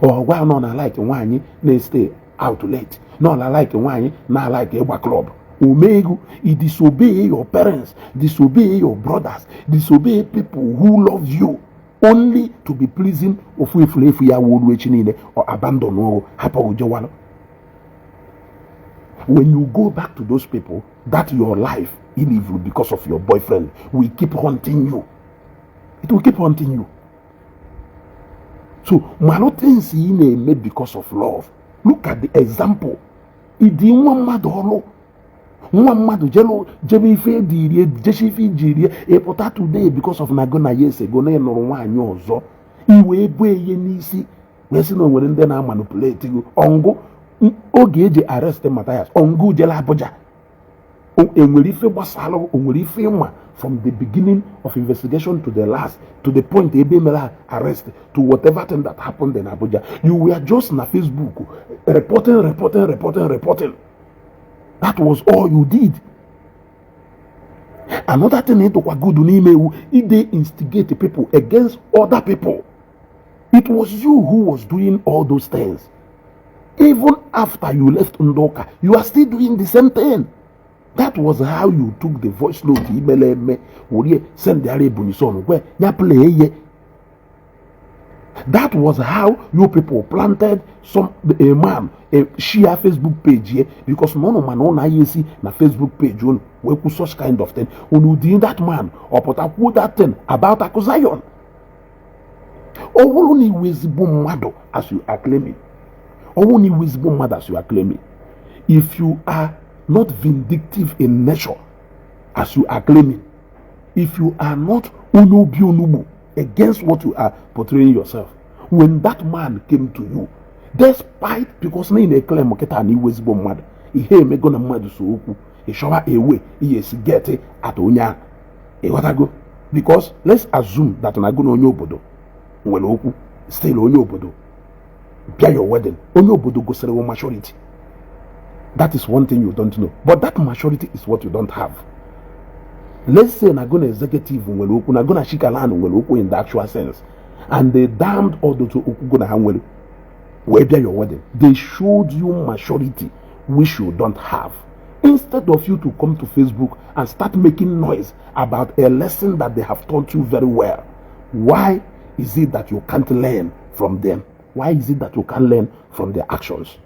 A: ọgwa nọ na like nwaanyị na-stay out late nọ na like nwaanyị na like ịgba club omegu i disobey your parents disobey your brothers disobey people who love you only to be pleasing ofu efu ya wolu echi niile or abandon ọrụ hapụ jewalụ. When you go back to those people that your life evil because of your boyfriend will keep haunting you. It will keep haunting you. So, things he made because of love. Look at the example. Idi nwa mmadụ jebe ife dịrie jeshi ife jirie epụta today because of na yes ego na nụrụ nwaanyị ọzọ iwe ebu eye n'isi wee sị na onwere ndị na-amanipulate gị ọngụ oge eji arrest Matthias ọngụ jela Abuja enwere ife gbasara onwere ife ịma from the beginning of investigation to the last, to the point ebe mere arrest, to whatever thing that happened in Abuja. You were just on Facebook reporting. That was all you did. Another thing it they instigate people against other people. It was you who was doing all those things. Even after you left Ndoka, you are still doing the same thing. That was how you took the voice note email me send the Arabunison where ya play. That was how you people planted a man a Shia Facebook page here because none of man on IAC na Facebook page on we put such kind of thing. When you did that man or put up that thing about Akwa Zion. Only wisdom mother as you are claiming. Only wisdom mother as you are claiming. If you are not vindictive in nature as you are claiming, if you are not unubu against what you are portraying yourself, when that man came to you, despite because na in a claim oketa ni wisdom mother, he me gonna mad so oku, he shower away, he is get at onya. E what I go? Because let's assume that na go no obodo, when oku still onyo obodo. Bia your wedding, onyo obodo go sell maturity. That is one thing you don't know. But that maturity is what you don't have. Let's say Nagona executive Nweloku, Nagona Shikalan Nweloku in the actual sense. And they damned all the to Okugona Hanwelu. Where your wedding. They showed you maturity which you don't have. Instead of you to come to Facebook and start making noise about a lesson that they have taught you very well. Why is it that you can't learn from them? Why is it that you can't learn from their actions?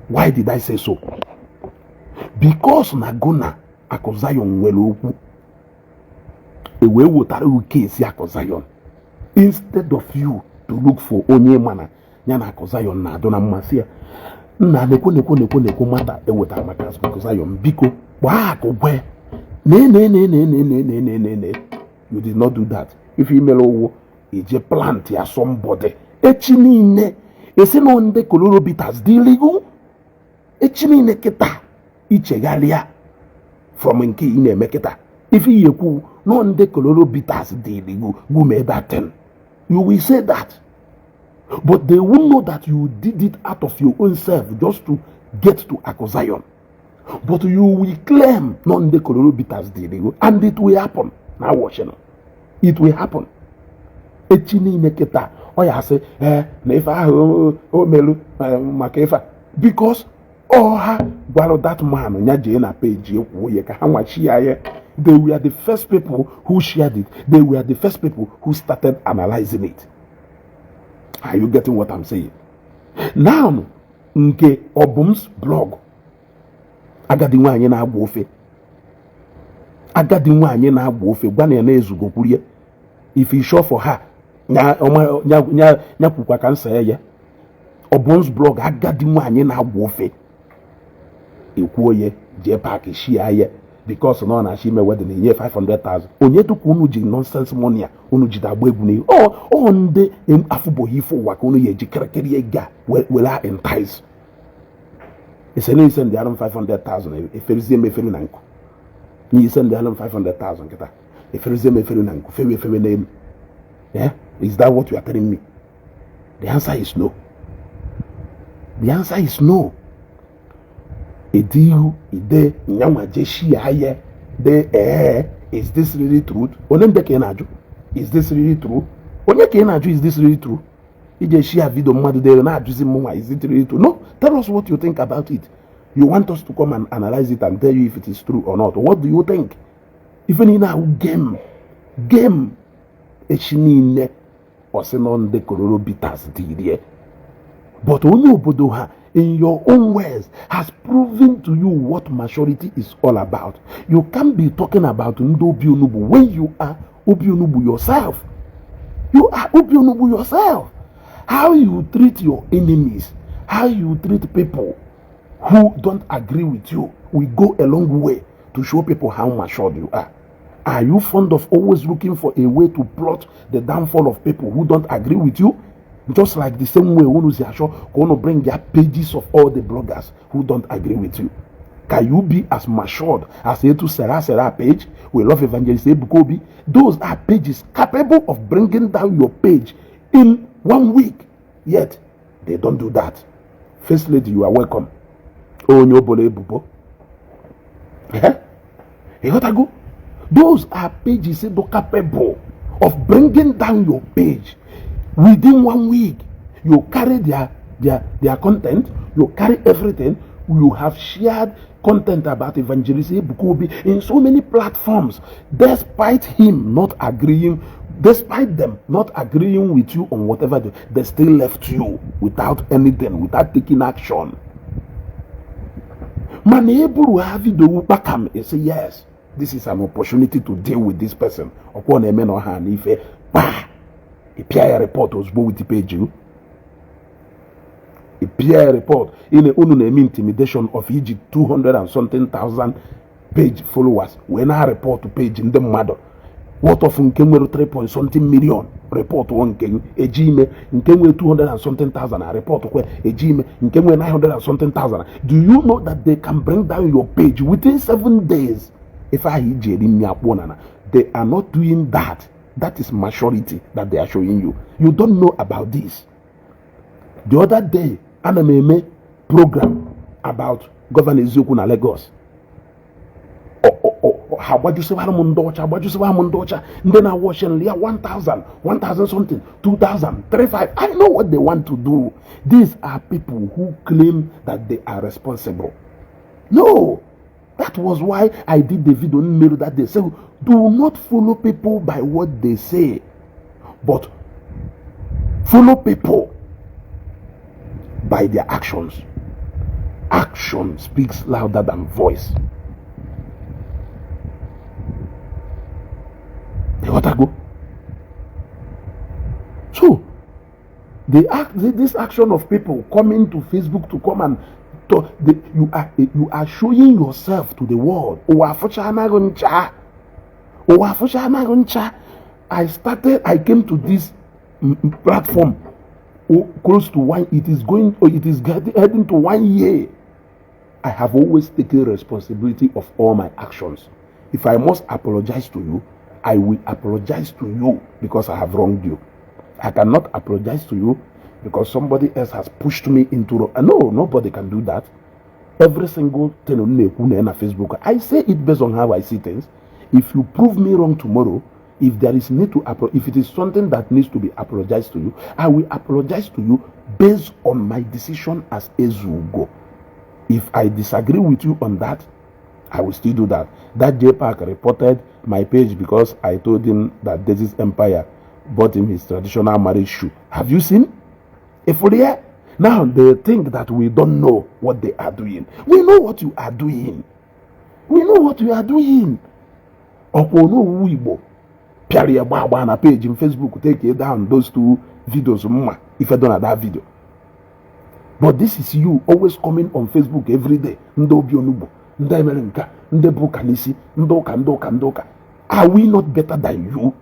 A: Why did I say so? Because Nagona Akwa Zion Nweloku ewe wotara case Akwa Zion. Instead of you to look for onye mana nyana Akwa Zion na adona mmasia na neko mata ewotara maka Akwa Zion biko You did not do that. If you melo eje plant ya somebody. Echinine. Ese no nde koloro bitters diligo. Echinine kita. Ichegalia. From nke ine mekita. If you yeku no nde koloro bitters diligo. Go me that thing. You will say that. But they will know that you did it out of your own self just to get to Akwa Zion. But you will claim non the Koloro bitters did, and it will happen. Now watch it. It will happen. Echini neketa. Oh ya say, nefa melu makefa. Because while that man nyaje na page they were the first people who shared it. They were the first people who started analyzing it. Are you getting what I'm saying? Now, nke Obum's blog. Agadi nwanyị na-agba ofe. Agadi nwanyị na-agba ofe. Gwa na ezugo kwurie. If you sure for her, nya kwukwa ka nsa ya. Obum's blog agadi nwanyị na-agba ofe. Ekwuo ye Jpac share ye because no na she me wedding in 500,000. Onye to unu ji nonsense money unu ji da gba egwu ni. Nde afubo hifo wa ka unu ye ji kerekere ye ga wela entice. Isene send the 500,000 eferizie meferi na nku. Ni send the 500,000 kita. Eferizie meferi na nku. Fewe name. Yeah? Is that what you are telling me? The answer is no. The answer is no. Edihu ide nyama jeshi aye de is this really true? Onende ke na aju. Is this really true? Onye ke na aju, is this really true? Ije share video mmadu de na ajuzi mwa, is it really true? No, tell us what you think about it. You want us to come and analyze it and tell you if it is true or not. What do you think? Even in our game echinine osenon de Koloro bitters didie. But onye obodo ha in your own words has proven to you what maturity is all about. You can't be talking about Ndobionubu when you are Obionubu yourself. You are Obionubu yourself. How you treat your enemies, how you treat people who don't agree with you will go a long way to show people how matured you are. Are you fond of always looking for a way to plot the downfall of people who don't agree with you? Just like the same way Uno bring their pages of all the bloggers who don't agree with you. Can you be as matured as Etu Sera page? We love Evangelist Ebukobi. Those are pages capable of bringing down your page in 1 week. Yet, they don't do that. First lady, you are welcome. Oh, no, Bubo. Those are pages capable of bringing down your page within 1 week. You carry their content, you carry everything. You have shared content about Evangelist Ebukobi in so many platforms, despite them not agreeing with you on whatever they still left you without anything, without taking action. Man able to have it back and say, yes, this is an opportunity to deal with this person. Upon a man or hand, if a peer report was with the page you. A peer report in a intimidation of Egypt 200 and something thousand page followers. When I report to page in the mother, what of Nkemwe 3 point something million report one king a Gmail Nkemwe 200 and something thousand a report where a Gmail Nkemwe 900 and something thousand. Do you know that they can bring down your page within 7 days? If I they are not doing that. That is maturity that they are showing you. You don't know about this. The other day, Anameme program about Governor Ezeoku na Lagos. What you say, Mundocha, and then I watch and 1,000 something, 2,000, 35. I know what they want to do. These are people who claim that they are responsible. No, that was why I did the video that they say, do not follow people by what they say, but follow people by their actions. Action speaks louder than voice. They want to go. So, this action of people coming to Facebook to come and You are showing yourself to the world. I came to this platform close to one. It is heading to 1 year. I have always taken responsibility of all my actions. If I must apologize to you, I will apologize to you because I have wronged you. I cannot apologize to you because somebody else has pushed me into. No, nobody can do that. Every single thing on Facebook, I say it based on how I see things. If you prove me wrong tomorrow, if there is need to if it is something that needs to be apologized to you, I will apologize to you based on my decision as Ezugo. If I disagree with you on that, I will still do that. That Jpac reported my page because I told him that Desi's empire bought him his traditional marriage shoe. Have you seen? Eforia? Now they think that we don't know what they are doing. We know what you are doing. We know what you are doing. Okono Igbo. Piaria Baba on a page in Facebook, take it down those 2 videos if I don't have that video. But this is you always coming on Facebook every day. Are we not better than you?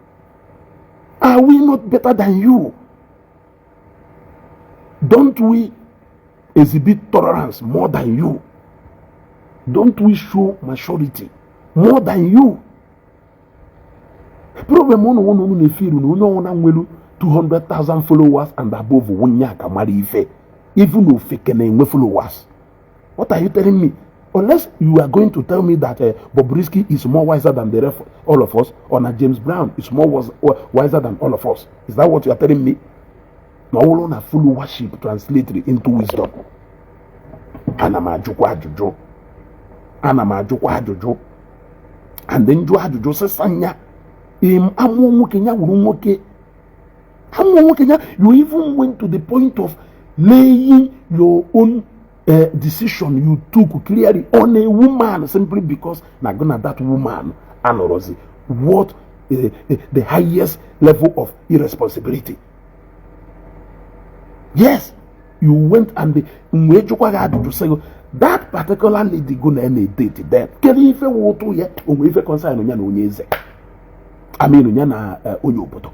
A: Are we not better than you? Don't we exhibit tolerance more than you? Don't we show maturity more than you? Problem one feel no 200,000 followers and above even though fake followers. What are you telling me? Unless you are going to tell me that Bobrisky is more wiser than the rest, all of us, or that James Brown is more wiser than all of us. Is that what you are telling me? No one full worship translated into wisdom. Anamajukwa Jojo. And then Jojo says Sanya. You even went to the point of laying your own decision you took clearly on a woman simply because that woman anorozi what the highest level of irresponsibility. Yes, you went and to say that particular lady gonna end a date there. Can you even want to yet concern on Yana I mean Yana Wotowoto.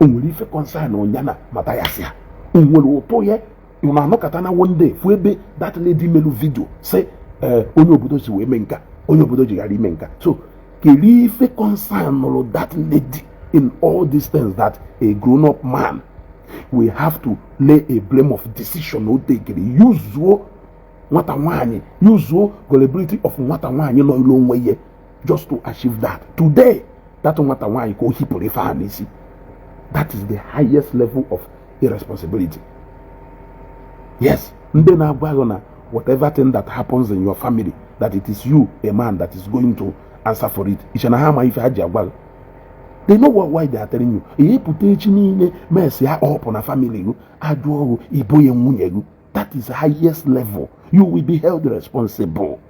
A: If concern on Yana Matayasia. You know, no katana one day, Fuebe, that lady melu video, say, Wotowoto si menka, Wotowoto jigari menka. So, Kelife concern all that lady in all these things that a grown up man, we have to lay a blame of decision no take it. Use Watawani, use gullibility of Watawani, no long way just to achieve that. Today, that Watawani go hippolyphanisi. That is the highest level of irresponsibility. Yes, whatever thing that happens in your family, that it is you, a man, that is going to answer for it. They know why they are telling you. That is the highest level. You will be held responsible.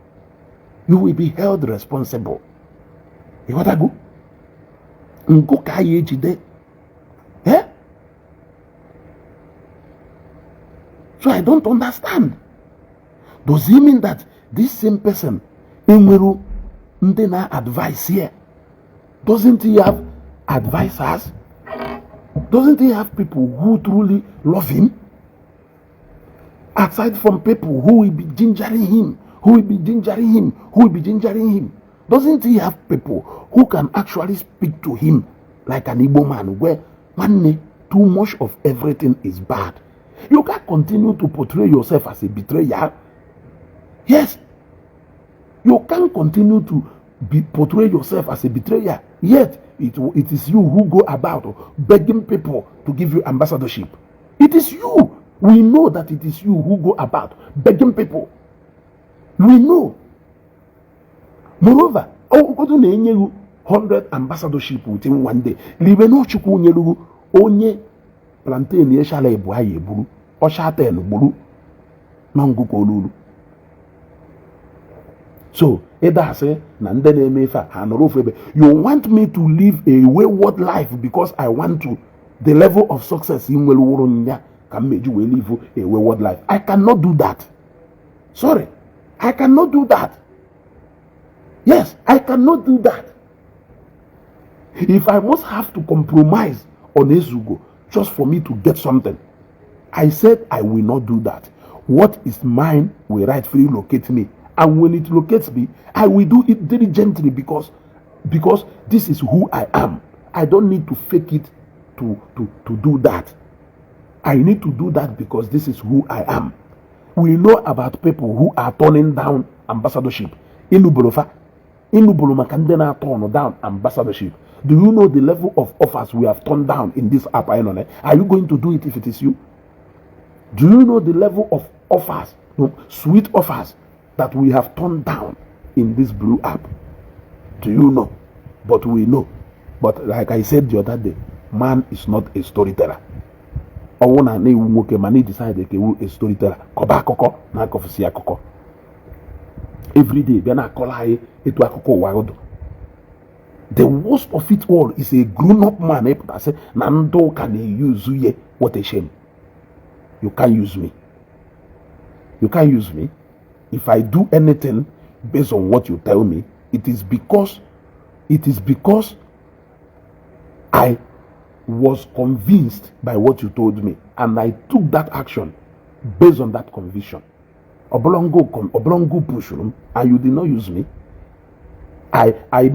A: You will be held responsible. You want to go? Eh? So I don't understand. Does it mean that this same person, Enweru, Ndena advice here, doesn't he have advisors? Doesn't he have people who truly love him? Aside from people who will be gingering him, doesn't he have people who can actually speak to him like an Igbo man, where too much of everything is bad? You can't continue to portray yourself as a betrayer. Yes. You can't continue to portray yourself as a betrayer. Yet, it is you who go about begging people to give you ambassadorship. It is you. We know that it is you who go about begging people. We know. Moreover, 100 ambassadorship within one day. Libe no chukwu nyelugu onye plantain yeshala ebu ayi eburu oshata enuburu na nguko olulu. So, say, you want me to live a wayward life because I want to, the level of success in can make you live a wayward life. I cannot do that. Sorry, I cannot do that. Yes, I cannot do that. If I must have to compromise on Ezugo just for me to get something, I said I will not do that. What is mine will rightfully locate me. And when it locates me, I will do it diligently because this is who I am. I don't need to fake it to do that. I need to do that because this is who I am. We know about people who are turning down ambassadorship. Inubolofa. Inuboloma can then turn down ambassadorship. Do you know the level of offers we have turned down in this app? Are you going to do it if it is you? Do you know the level of offers, sweet offers that we have turned down in this blue app? Do you know? But we know. But like I said the other day, man is not a storyteller. I want to know man decide a storyteller. Every day, the worst of it all is a grown-up man that say, "Nando can use you? What a shame! You can't use me. You can't use me. If I do anything based on what you tell me, it is because I was convinced by what you told me, and I took that action based on that conviction. Oblongo push room, and you did not use me. I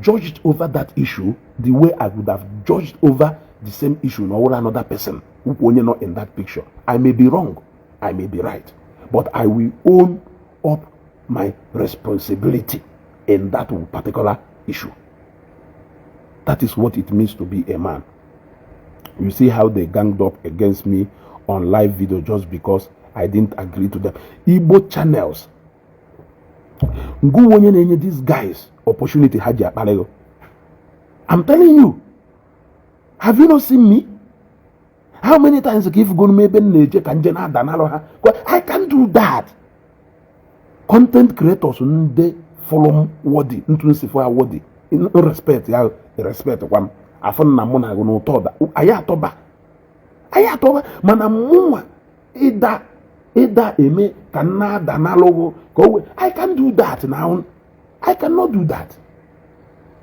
A: judged over that issue the way I would have judged over the same issue or another person who not in that picture. I may be wrong, I may be right, but I will own up my responsibility in that particular issue. That is what it means to be a man. You see how they ganged up against me on live video just because I didn't agree to them. Igbo channels. These guys opportunity. I'm telling you. Have you not seen me? How many times I can't do that. Content creators they follow wodi wodi in respect respect one afon na mona go no toda ayatoba mana mwa ida eme kanada nalogo go. I can't do that now. I cannot do that.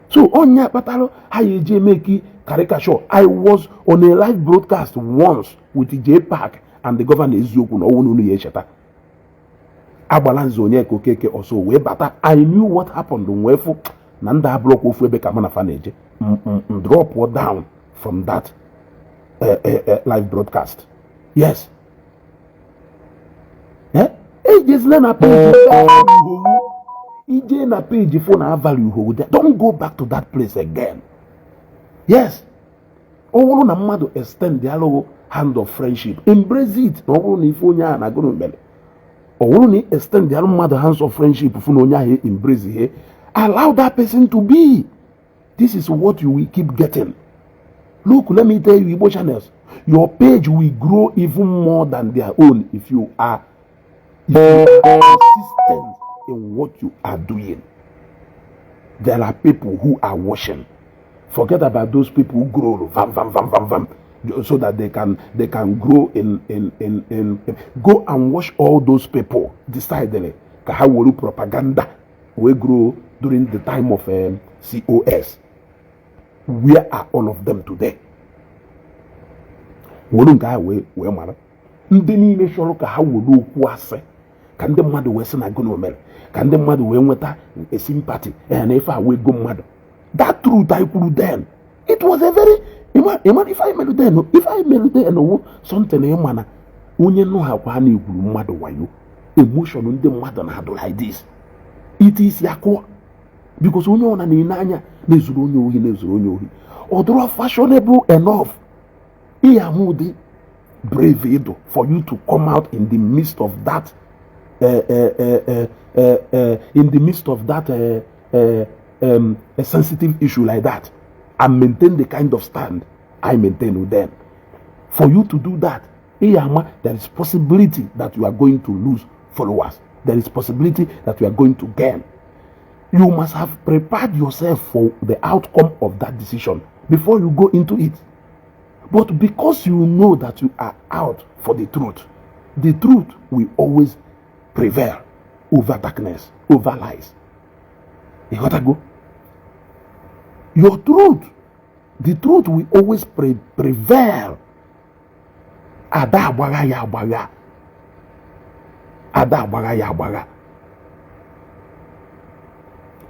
A: So onya patalo hayeje make caricature. I was on a live broadcast once with Jpac and the governor Ezioku no wonu yeshata. Abalanzo onye kokeke also we bata. I knew what happened on wefu nanda block ofu ebe kamana faneje. Drop or down from that live broadcast. Yes. Eh? Just learn a page. Na page for value. Don't go back to that place again. Yes. Oh, na mado extend the hand of friendship. Embrace it. No ni fonya na go mbele. Oh, ni extend the mado hands of friendship. Funonya he embrace he. Allow that person to be. This is what you will keep getting. Look, let me tell you, Igbo channels, your page will grow even more than their own if you are consistent in what you are doing. There are people who are watching. Forget about those people who grow so that they can grow in go and watch all those people decidedly how propaganda will grow during the time of COS. Where are all of them today? Ndị niile chọrọ ka ha were okwu asị ka ndị mmadụ wee sị na gụna omere ka ndị mmadụ wee nweta a sympathy na ife a wee go mmadụ. That truth I kwuru then, it was a very if I melu then something ịma onye nụ ha kwa na ekwuru mmadụ wayo emotion ndị mmadụ na-adụ like this. It is Akwa. Because onye ona n'anya na-ezuru onye ohi odoro fashionable enough iamudi brave for you to come out in the midst of that a sensitive issue like that and maintain the kind of stand I maintain with them. For you to do that, there is possibility that you are going to lose followers. There is possibility that you are going to gain. You must have prepared yourself for the outcome of that decision before you go into it. But because you know that you are out for the truth will always prevail over darkness, over lies. You gotta go. Your truth, the truth will always prevail. Ada agbaga ya agbaga. Ada agbaga ya agbaga.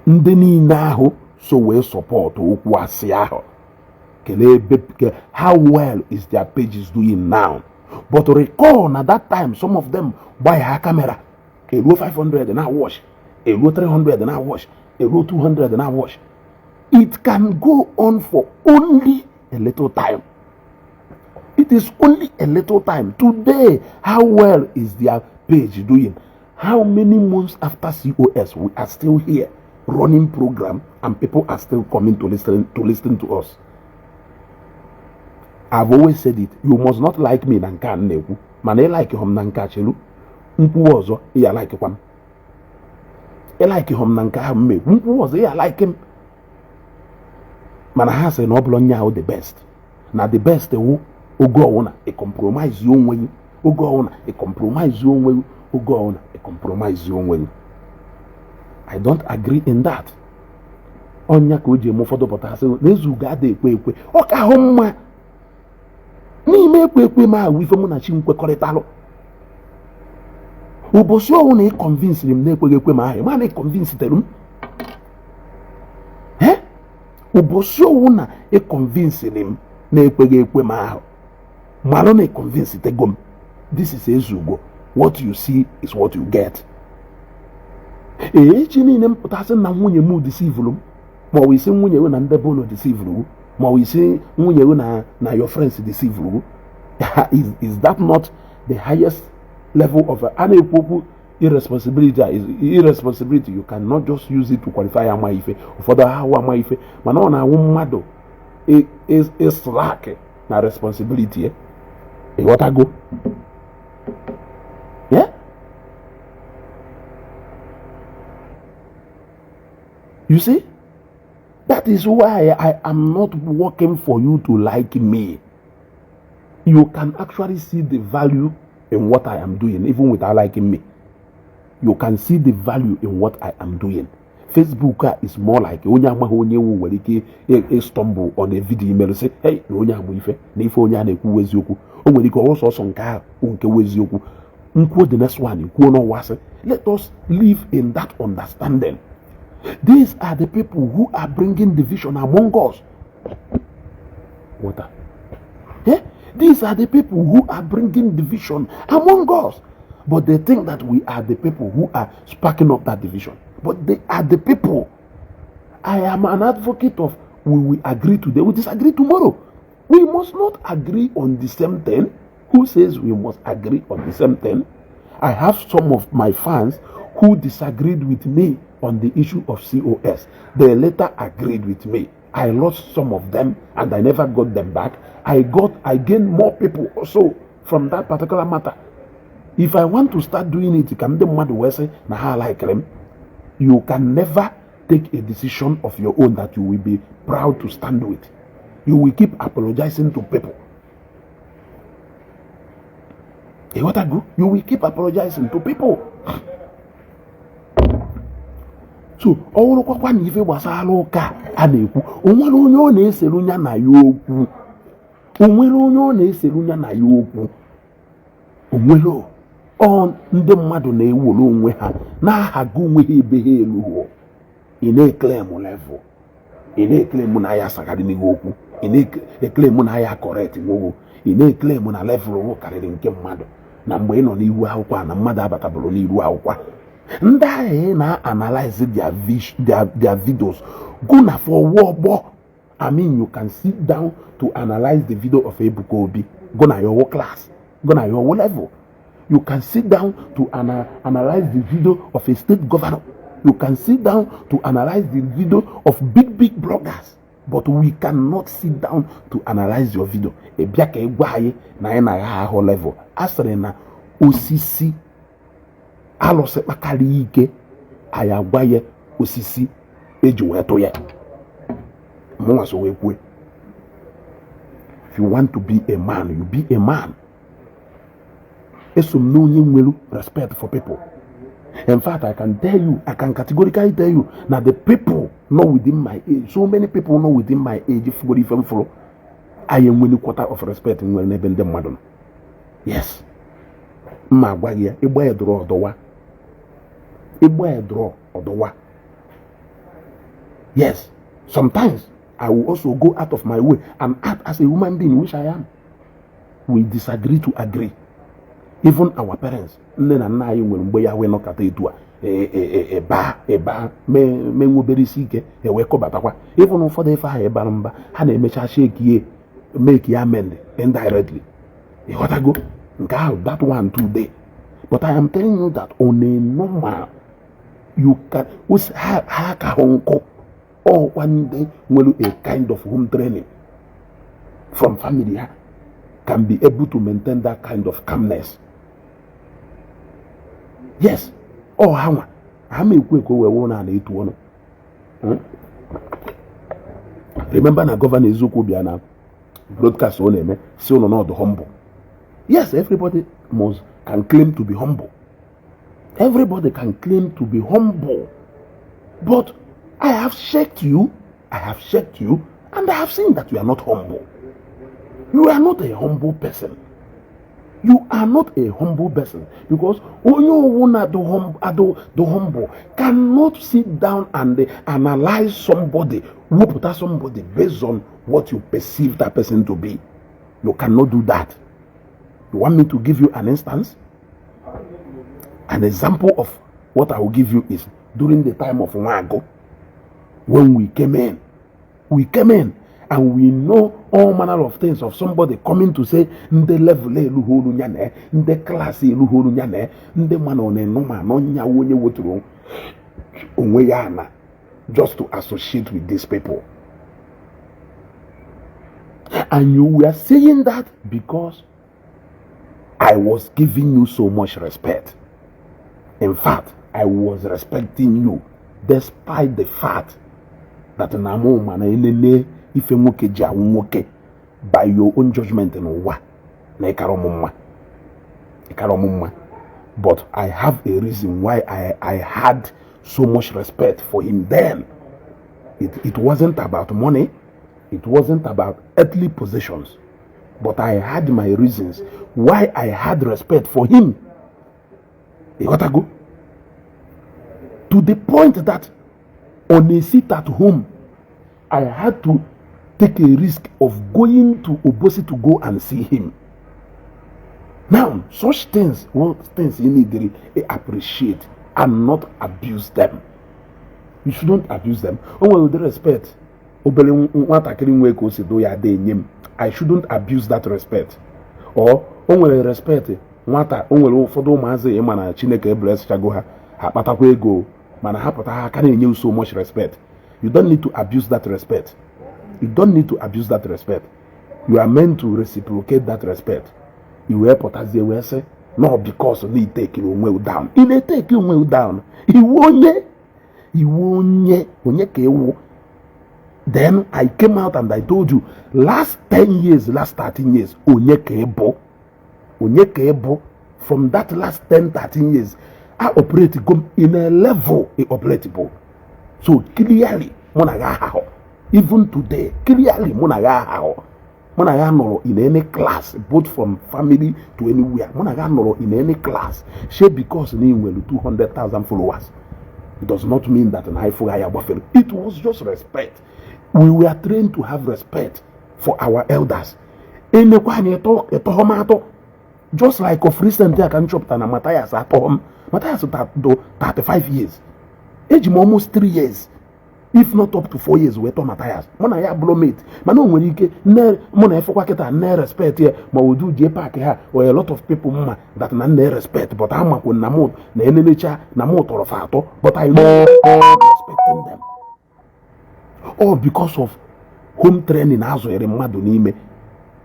A: Ndị niile ahụ so wee support okwu asị ahụ. How well is their pages doing now? But recall at that time, some of them buy a camera. A row 500 and I wash. A row 300 and I wash. A row 200 and I wash. It can go on for only a little time. It is only a little time. Today, how well is their page doing? How many months after COS we are still here running program and people are still coming to listen to us? I've always said it. You must not like me nanka neku. Man, I like him nanka chelu. Mpu ozo, I like him. I like him nanka me. Mpu ozo, I like him. Man, I have no blonya the best. Now the best who go on a compromise your own way. Who go on a compromise your own way. Who go on a compromise your own way. I don't agree in that. Onya ko je mo fodo potase nezu ga de ekwe. O ka ho mma. N'ime ekwe ma wi femu na chi nkwekọrịtalụ. Ụbọchị ọwụ na convince m na ekwe ma ahụ ma na convince tere m. Ụbọchị ọwụ na convince m na ekwe ma ahụ ma na convince tego m. This is ezugo. What you see is what you get. Echi niile m pụtasị na nwunye m deceive m ma ọ isi nwunye we na ndebe ụlọ deceive m. Ma we say na your friends deceive you. Is that not the highest level of irresponsibility? Is irresponsibility. You cannot just use it to qualify amaife. For the how amaife, but no na mado is lack na responsibility. What I go? Yeah. You see? That is why I am not working for you to like me. You can actually see the value in what I am doing, even without liking me. You can see the value in what I am doing. Facebook is more like a stumble on a video email say, hey, no the next one, let us live in that understanding. These are the people who are bringing division among us. Water. Yeah? These are the people who are bringing division among us. But they think that we are the people who are sparking up that division. But they are the people. I am an advocate of we will agree today, we disagree tomorrow. We must not agree on the same thing. Who says we must agree on the same thing? I have some of my fans who disagreed with me on the issue of COS. They later agreed with me. I lost some of them and I never got them back. I gained more people also from that particular matter. If I want to start doing it, you can never take a decision of your own that you will be proud to stand with. You will keep apologizing to people. You will keep apologizing to people. So, all of what if it was a loca and only Serunya na yoku. Only Serunya na yoku. Umwelo on the Madone wool we ha na hagu we behelu in a claim level. In a claim munaya sakadini woku. In a claim munaya correct wogu. In a claim on a level of carrying Kemado. Namweno ni wakwa na mada batabolo ni wakwa. Ndae na analyze their videos. Gonna for war. I mean, you can sit down to analyze the video of Ebukobi. Gonna your class. Gonna your level. You can sit down to analyze the video of a state governor. You can sit down to analyze the video of big bloggers. But we cannot sit down to analyze your video. Ebiaka egwaye na ena ho level. Asere na osisi alose makali ike ayagwaye osisi ejiweto ye. Mwa so wekwe. If you want to be a man, you be a man. Esum no nyemwelu respect for people. In fact, I can categorically tell you that the people not within my age, so many people not within my age, if you even follow, I am winning quarter of respect in when even them madam. Yes. Ma gwagia, a boy draw the wa. Yes. Sometimes I will also go out of my way and act as a human being, which I am. We disagree to agree. Even our parents, nne na nna anyị nwere mgbe ya wee nọkata etu a eba me nwoberisi ike ewe kọbatakwa even ụfọdụ ife ahụ ịbara mba ha na-emecha shake make ya amend indirectly. Ịghọtago nke ahụ that one today. But I am telling you that on a normal you can ha ka nkụ or one day nwere a kind of home training from family ha can be able to maintain that kind of calmness. Yes. Oh, how many quick we won and 8-1. Remember na Governor Izuku Biana broadcast on him, so no the humble. Yes, everybody can claim to be humble. Everybody can claim to be humble. But I have checked you, and I have seen that you are not humble. You are not a humble person. You are not a humble person because the humble cannot sit down and analyze somebody, whoop at somebody based on what you perceive that person to be. You cannot do that. You want me to give you an instance? An example of what I will give you is during the time of Wago, when we came in and we know all manner of things of somebody coming to say nde level eluholu nyane nde class eluholu nyane nde man on normal no nyawo nye woturu onwe ya na just to associate with these people. And you were saying that because I was giving you so much respect. In fact, I was respecting you despite the fact that namo mana enene ife nwoke ji awụ nwoke by your own judgment n'ụwa na ịkara ọmụmma. But I have a reason why I had so much respect for him then. It wasn't about money, it wasn't about earthly possessions, but I had my reasons why I had respect for him. You gotta go to the point that on a seat at home I had to take a risk of going to Obosi to go and see him. Now, such things, things you need to appreciate and not abuse them. You shouldn't abuse them. With respect, I shouldn't abuse that respect. Or with respect, so much respect. You don't need to abuse that respect. You don't need to abuse that respect. You are meant to reciprocate that respect. You were put as they were say, not because they take you well down. If they take you well down, then I came out and I told you, last 10 years, last 13 years, from that last 10, 13 years, I operate in a level operatable. So clearly, even today, clearly, in any class, both from family to anywhere, in any class, she because we 200,000 followers. It does not mean that it was just respect. We were trained to have respect for our elders. Just like of recently, I can chop Matthias at home. Matthias at 35 years. Age almost 3 years. If not up to 4 years, we're talking Matthias. Mona ya blomate. Mano when you get mona fokaketa ne respect here, ma we do Jpac here, or a lot of people that na ne respect, but I'm a na mo na enecha na mo torofato, but I know respecting them. All because of home training azo ere mmadu n'ime.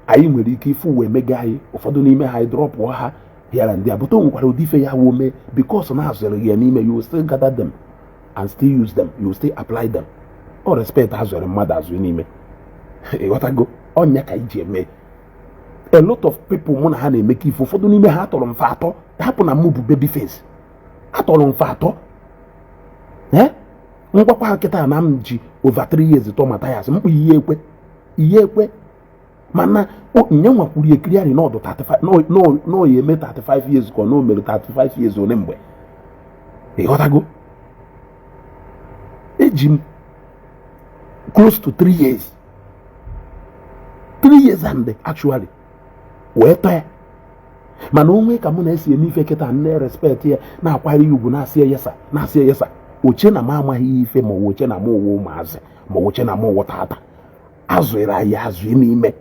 A: Anyị nwere ike ifu we mega anyị ụfọdụ n'ime ha drop ha here and there, but o nwekwara ụdị ife ya wome because na azụrụ ya n'ime, you will still gather them and still use them, you will still apply them. All respect azụrụ mmadụ azụ n'ime. Ịghọtago ọnya ka iji eme. A lot of people mụ na ha na-eme ka ife ụfọdụ n'ime ha tọrọ mfe atọ hapụ na mụ bụ baby face. atọrọ mfe atọ ngwakwa nkịta na m ji over 3 years tọ Matthias mkpụ ihe ekwe mana nye nwakwuru ekiri anyị n'ọdụ 35 no ya eme 35 years ka ọ na o mere 35 years ole mgbe ịghọtago eji m close to 3 years and actually wee tọ ya mana onwe ka mụ na-esi eme ife kịta nne respect ya na-akwanyere ya ugwu na-asị ya yesa oche na m amaghị ife ma oche na m owo ụmụazị ma oche na m owo tata azụrụ anyị azụ n'ime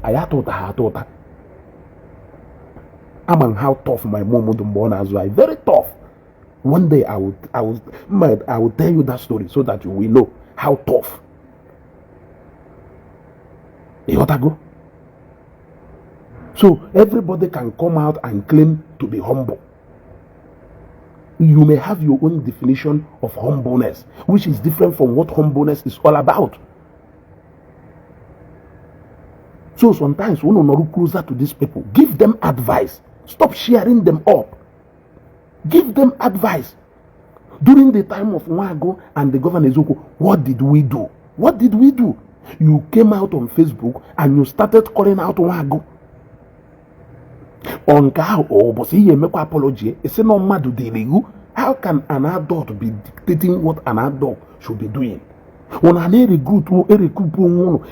A: anyị atọ ụta ama m how tough my mom dị mgbe ọ na-azụ anyị very tough. One day I will tell you that story so that you will know how tough. Ịghọtago? So everybody can come out and claim to be humble. You may have your own definition of humbleness, which is different from what humbleness is all about. So sometimes when you are closer to these people, give them advice. Stop sharing them up. Give them advice. During the time of Nwago and the governor Ezoko, what did we do? What did we do? You came out on Facebook and you started calling out Nwago. On how but see you make apology. It's no madu deligu. How can an adult be dictating what an adult should be doing? When an recruit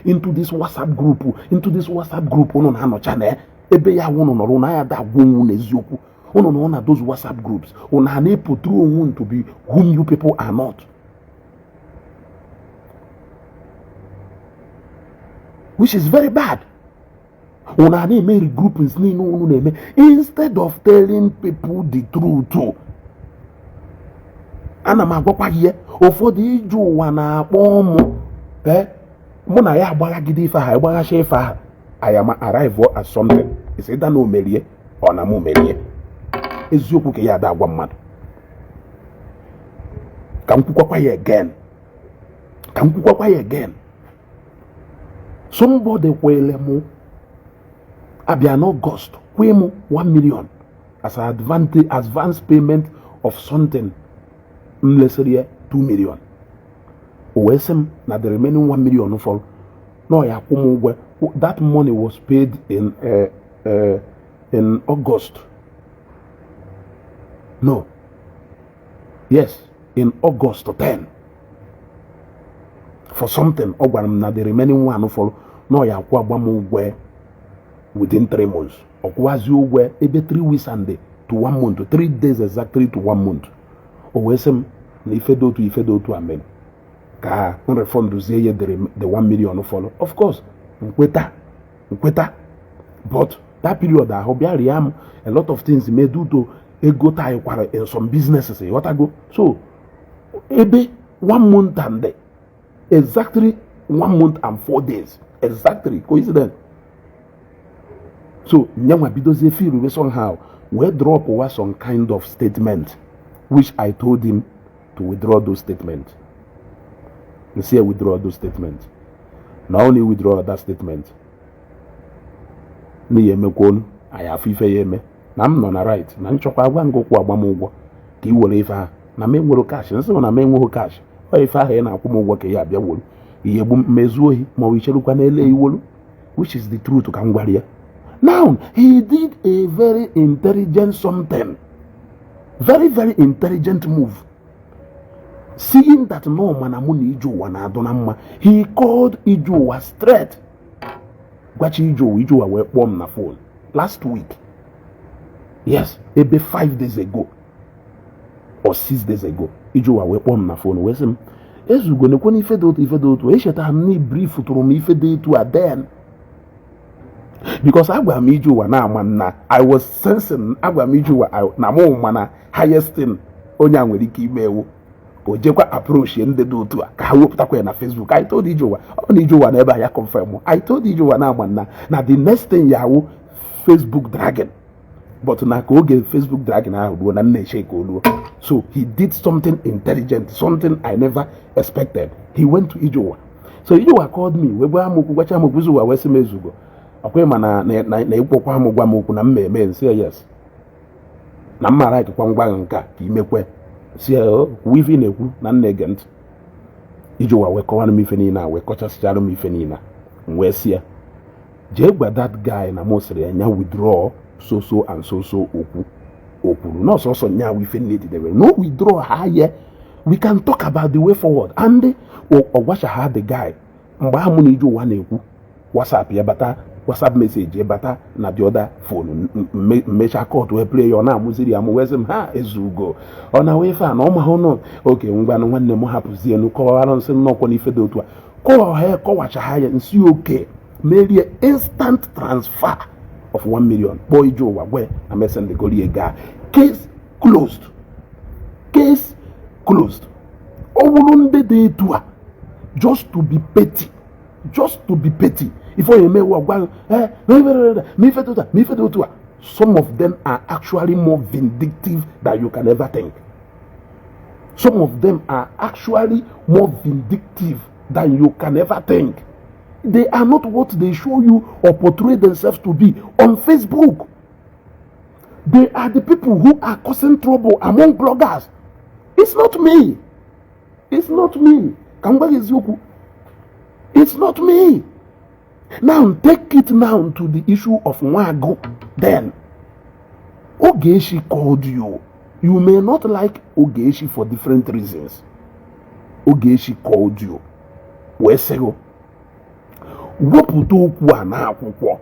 A: into this WhatsApp group, on ano channel, ebe ya wono no na ya da wonu n'eziokwu. One of those WhatsApp groups, on an put through to be whom you people are not. Which is very bad. On an many group instead of telling people the truth. Ana magwakwa here, ụfọdụ iju ụwa na-akpọ mụ na ya agbagagide ife ha agbaghacha ife ha I am arrive at something. Is either no merie or na mu merie. Eziokwu ke ya da agwa mmadụ. Ka m kwukwa ya again. Somebody kwele mu abia no August kwe mu 1 million as an advance payment of something mlesere 2 million. Owesem na the remaining 1 million for no ya kwumu that money was paid in August. No. Yes, in August 10. For something, na the remaining one for no ya kwa ugwe within 3 months. Okwazi ugwe ebe 3 weeks and to 1 month, 3 days exactly to 1 month. Owesem na ifedo to amen. Ka refund duzie the 1 million follow. Of course, nkweta. But that period I hope a lot of things may do to ego tie in some businesses. What I go so ebe 1 month and exactly 1 month and 4 days. Exactly coincidence. So nyama bidoze feel somehow we drop over some kind of statement, which I told him to withdraw those statements. You see, I withdraw those statements. Not only withdraw that statement. Ni yeme kwonu aya fife yeme na m nọ na right na nchọkwa agwa ngokwu agbamụgwọ ka I were ife ha na me nwere cash nsi na me nweho cash o ife ahụ na akwụ m ụgwọ ka ya abịa wolu ihe gbu mezu ohi ma ọ icherukwa na ele iwolu, which is the truth ka m gwara ya. Now he did a very intelligent something, very intelligent move. Seeing that no man amuni Ijuwa na adona mma, he called Ijuwa straight. Gwachi Ijuwa were bomb na phone last week. Yes, maybe 5 days ago or 6 days ago. Ijuwa were bomb na phone. Wesem, ezugo ne kwani ifedo esheta hamni brief turu mi ifedo then. Because agwa mi Ijuwa na amanna, I was sensing agwa mi Ijuwa na mo mana highest thing onya nwere ike imewu. Ojekwa approach ndị dị otu a ka ha wepụtakwa na Facebook. I told Ijuwa, ọ na Ijuwa na ebe ya confirm. I told Ijuwa na amanna na the next thing ya wụ Facebook dragon. But na ka oge Facebook dragon ahụ ruo na nne shake oluo. So he did something intelligent, something I never expected. He went to Ijuwa. So Ijuwa called me, we gwa amokwu gwacha amokwu Ijuwa wee sị m ezugo. Akwa ma na ikpokwa amogwa amokwu na mmemme nsi yes. na mma like kwa ngwa nka ka imekwe si wivi na-ekwu na nne ege ntị iji ụwa wee kọwara m ife niile a wee kọchasịchara m ife niile wee si ya jee gwa that guy na m sịrị ya nya withdraw so and so okwu o kwuru na ọsọsọ nyawo ife niile no withdraw ha ye we can talk about the way forward and ọgwacha ha the guy mgbe ahụ mụ na ije ụwa na-ekwu WhatsApp ya bata WhatsApp message ya bata na the other phone mmecha court wee play ya na-amụziri ya m wee sị m ha ezugo ọ na wee fe a na ọ ma hụ nọ oke ngwanụ nwanne m hapụzie enu kọwara nsị nnọkwa n'ife dị otu a kọwacha ha ya nsi oke merie instant transfer of 1 million kpọọ ije ụwa gwe na mesendegori ga case closed ọ bụrụ ndị dị etu a just to be petty if onye emewe ọgwa m'ife dị otu a some of them are actually more vindictive than you can ever think. They are not what they show you or portray themselves to be on Facebook. They are the people who are causing trouble among bloggers. It's not me. It's not me. Now take it now to the issue of Nwago. Then Ogechi called you. You may not like Ogechi for different reasons. Ogechi called you. Wesego. Wepụta okwu a n'akwụkwọ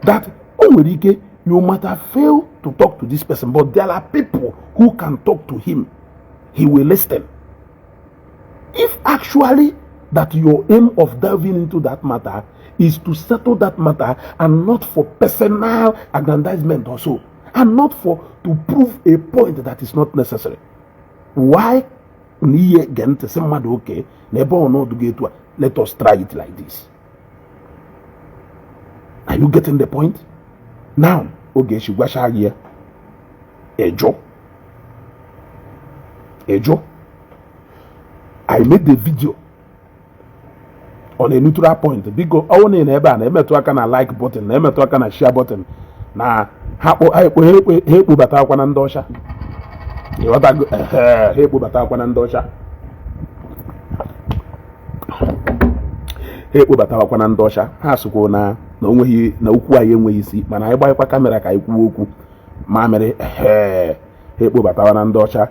A: that o nwere ike you might have failed to talk to this person, but there are people who can talk to him. He will listen. If actually that your aim of delving into that matter is to settle that matter and not for personal aggrandizement or so, and not for to prove a point that is not necessary, why okay? Let us try it like this. Are you getting the point? Now, Ogechi gwasha here. Ejo. I made the video on a neutral point because I want to emetu aka na like button, na emetu aka na share button. Na hekpo bata akwa na ndosha. Hekpo bata akwa na ndosha. Ekpobatakwa na ndọcha ha sụkwa na onweghị na okwu anyị enweghị isi mana anyị gbanyekwa kamera ka anyị kwuo okwu ma mere ekpobatakwa na ndọcha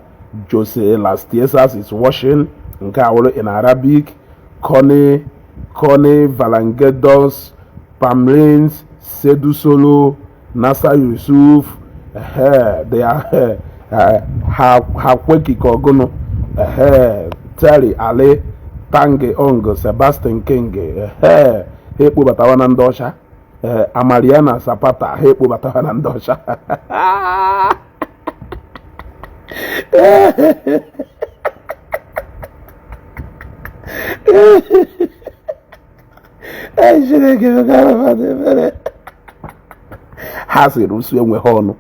A: Jose Las Tiesas is washing nke awụrụ in Arabic Kone Valangedos Pamrins Sedusolo Nasa Yusuf they are ha kweki ka ọgụnụ Terry Ale Tange Ongo Sebastian Kenge ekpobatawa na ndọcha Amariana Zapata ekpobatawa na ndọcha ha sịrị usu enweghị ọnụ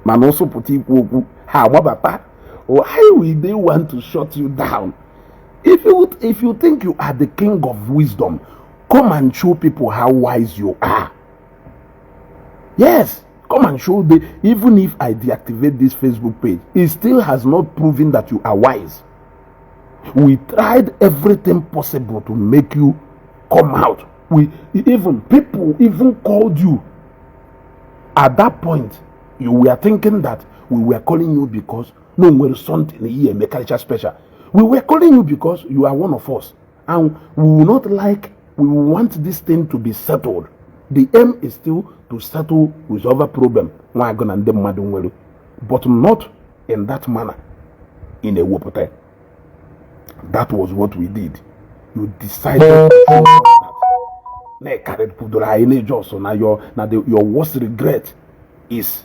A: mana ụsụpụta ikwu okwu ha agbabata. Why will they want to shut you down? If you think you are the king of wisdom, come and show people how wise you are. Yes, come and show even if I deactivate this Facebook page, it still has not proven that you are wise. We tried everything possible to make you come out. People even called you. At that point, you were thinking that we were calling you because no, we're something here, make culture special. We were calling you because you are one of us, and we want this thing to be settled. The aim is still to settle, resolve a problem, but not in that manner, in a whooping. That was what we did. You decided that your worst regret is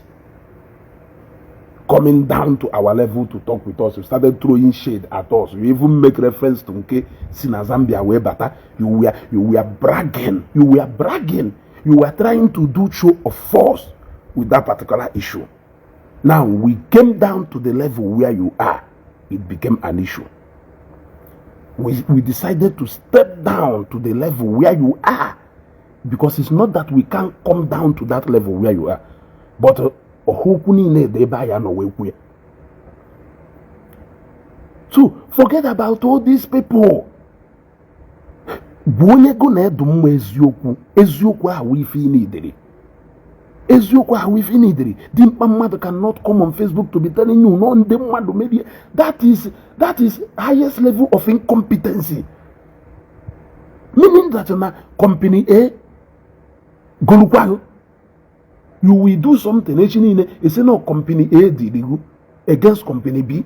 A: coming down to our level to talk with us. You started throwing shade at us. You even make reference to Sina Zambia way better. You were bragging. You were trying to do show of force with that particular issue. Now we came down to the level where you are. It became an issue. We decided to step down to the level where you are, because it's not that we can't come down to that level where you are, but Ohokwu niile dị ebe ya no wee kwu ya. So forget about all these people. Bụ onye go na-edu mma eziokwu ahụ ife ị na-edere. Eziokwu ahụ ife ị na-edere. Dị mkpa mmadụ cannot come on Facebook to be telling you no ndị mmadụ maybe that is highest level of incompetency. Meaning that na company A golukwago, you will do something echi niile ese no company A did against company B.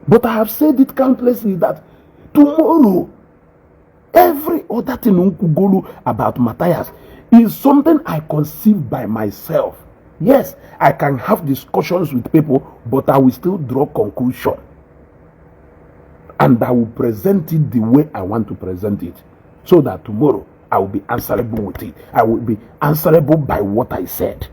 A: But I have said it countlessly that tomorrow, every other thing Nkugolu about Matthias is something I conceive by myself. Yes, I can have discussions with people, but I will still draw conclusion. And I will present it the way I want to present it. So that tomorrow, I will be answerable with it. I will be answerable by what I said.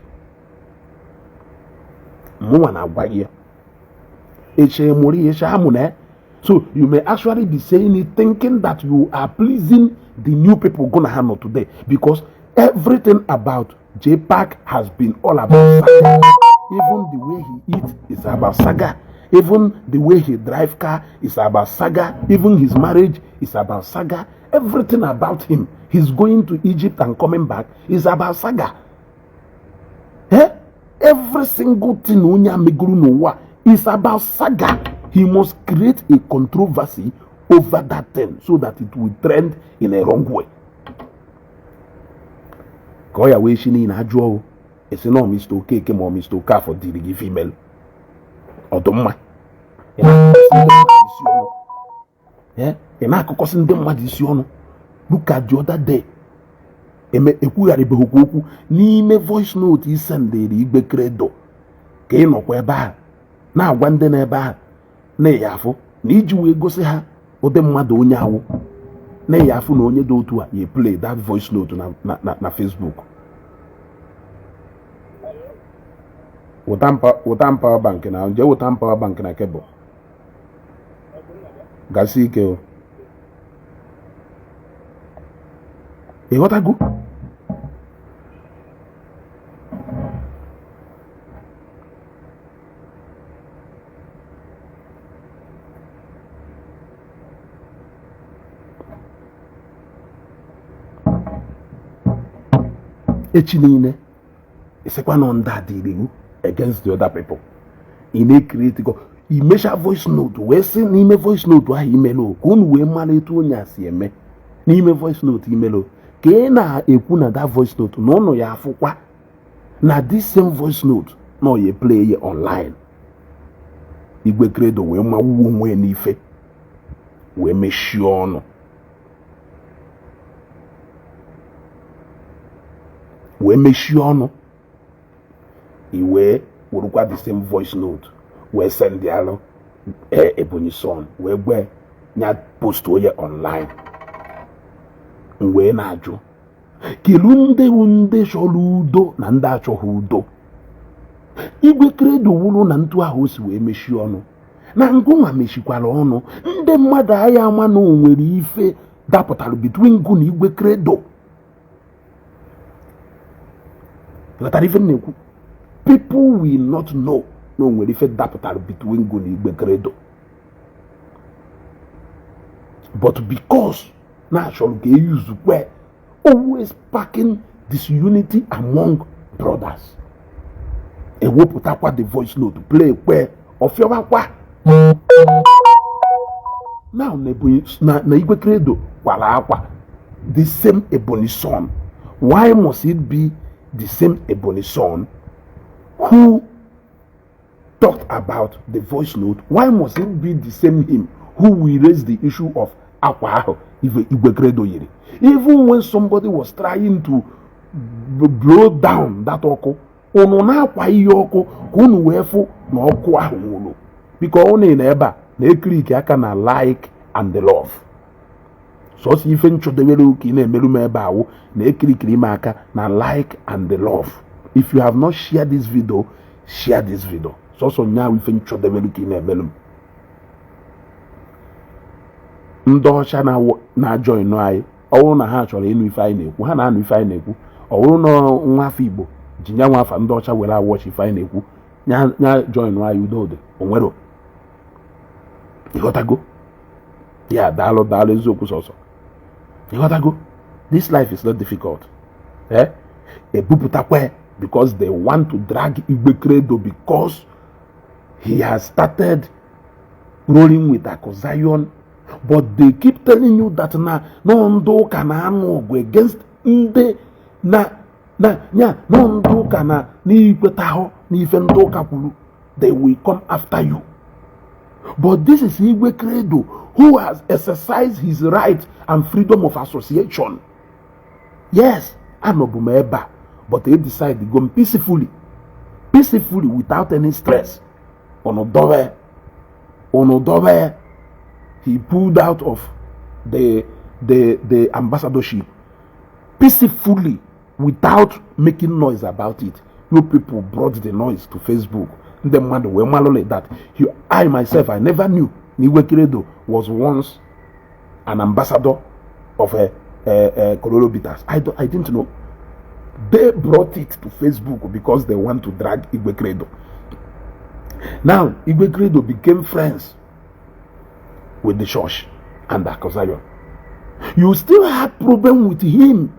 A: So you may actually be saying it thinking that you are pleasing the new people gonna handle today, because everything about Jpac has been all about saga. Even the way he eats is about saga. Even the way he drives car is about saga. Even his marriage is about saga. Everything about him, he's going to Egypt and coming back, is about saga. Every single thing is about saga. He must create a controversy over that thing so that it will trend in a wrong way. Koya we shini in ajo. It's no Mr. Okeke or Mr. Oka for the female. Odoma. Look at the other day. N'ime voice note he send the Igbo credo. Ke no kwa eba na agwande na eba na yafo na iji wee gosi ha ode mmadụ onye awụ na yafo na onye dị otu a ye play that voice note na Facebook. Wotam power bank na nje wotam power bank na kebo gasi ike o go echinine isekwa no that dirigu against the other people in a critical he measure voice note we say n'ime voice note ha imelo ka unu wee mara etu onye asi eme n'ime voice note imelo ka ị na-ekwu na that voice note na ọnụ ya afụkwa na this same voice note no ye play ye online Igwe credo wee mawuo onwe n'ife wee mechie ọnụ we mechie ọnụ iwe wurukwa the same voice note we send dialo Ebonyi son we gwe nya post oye online we na-ajụ kelu ndị chọrọ udo na ndị achọghị udo. Igwe credo wuru na ntu ahụ si wee mechie ọnụ na ngụnwa mechikwara ọnụ ndị mmadụ agha ama na onwere ife dapụtara between ngụ na Igwe credo. People will not know no nwere ife dapụtara between ngụ na Igwe credo, but because natural ga use where always packing disunity among brothers. Ewepụtakwa the voice note play where ofiọbakwa now na Igwe credo kwara akwa the same Ebonyi son. Why must it be the same Ebonyi son who talked about the voice note? Why must it be the same him who will raise the issue of Akwa Igwe credo yiri? Even when somebody was trying to blow down that ọkụ, unu na-akwa ihe ọkụ ka unu wee fụ na ọkụ ahụ nwụrụ, because unu na ebe a na-ekiriki aka na like and the love. So si ife nchodewere uke na-emerụ m ebe ahụ na-ekirikiri ime aka na like and the love. If you have not shared this video, share this video. So nyawo ife nchodewere uke na-emerụ m. Ndị ọcha na join anyị ọwụ na ha chọrọ ịnụ ife anyị na-ekwu, ha na-anụ ife anyị na-ekwu. ọ bụrụ na nwa afọ Igbo ji nya nwa afọ ndị ọcha were awọchi ife anyị na-ekwu nya join anyị udo onwero ịghọtago ya daalụ eziokwu sọsọ ịghọtago this life is not difficult ebupụtakwa because they want to drag Igbo credo because he has started rolling with Akwa, but they keep telling you that na no ndo ka na anụ ọgụ against ndị na no ndo ka na n'ikwetahụ n'ife ndị ụka kwuru, they will come after you. But this is Igbo credo who has exercised his right and freedom of association. Yes, anọbụ m ebe a, but they decide to go peacefully without any stress. Onodobe, he pulled out of the ambassadorship peacefully without making noise about it. You people brought the noise to Facebook. The man were malole that I myself, I never knew Igbo credo was once an ambassador of a Kololo Bitters. I didn't know. They brought it to Facebook because they want to drag Igbo credo. Now Igbo credo became friends with the church and Akwa. You still had problem with him.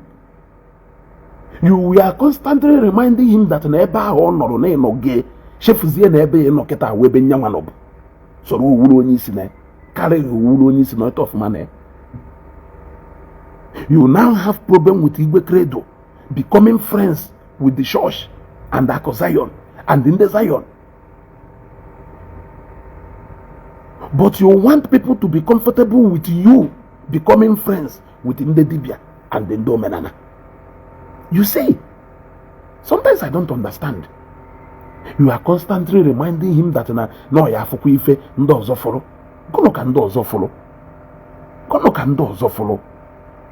A: You were constantly reminding him that never honor no gay. Shefuzie na ebe no keta webe nyanwa no. So wuru onye isi na carry wuru onye isi not of man. You now have problem with Igbo credo becoming friends with the church and Akwa and in the Zion. But you want people to be comfortable with you becoming friends with Ndedibia and the Ndomenana. You see, sometimes I don't understand. You are constantly reminding him that no ya fuku ife ndo ọzọ fọrọ. Kono ka ndo ọzọ fọrọ.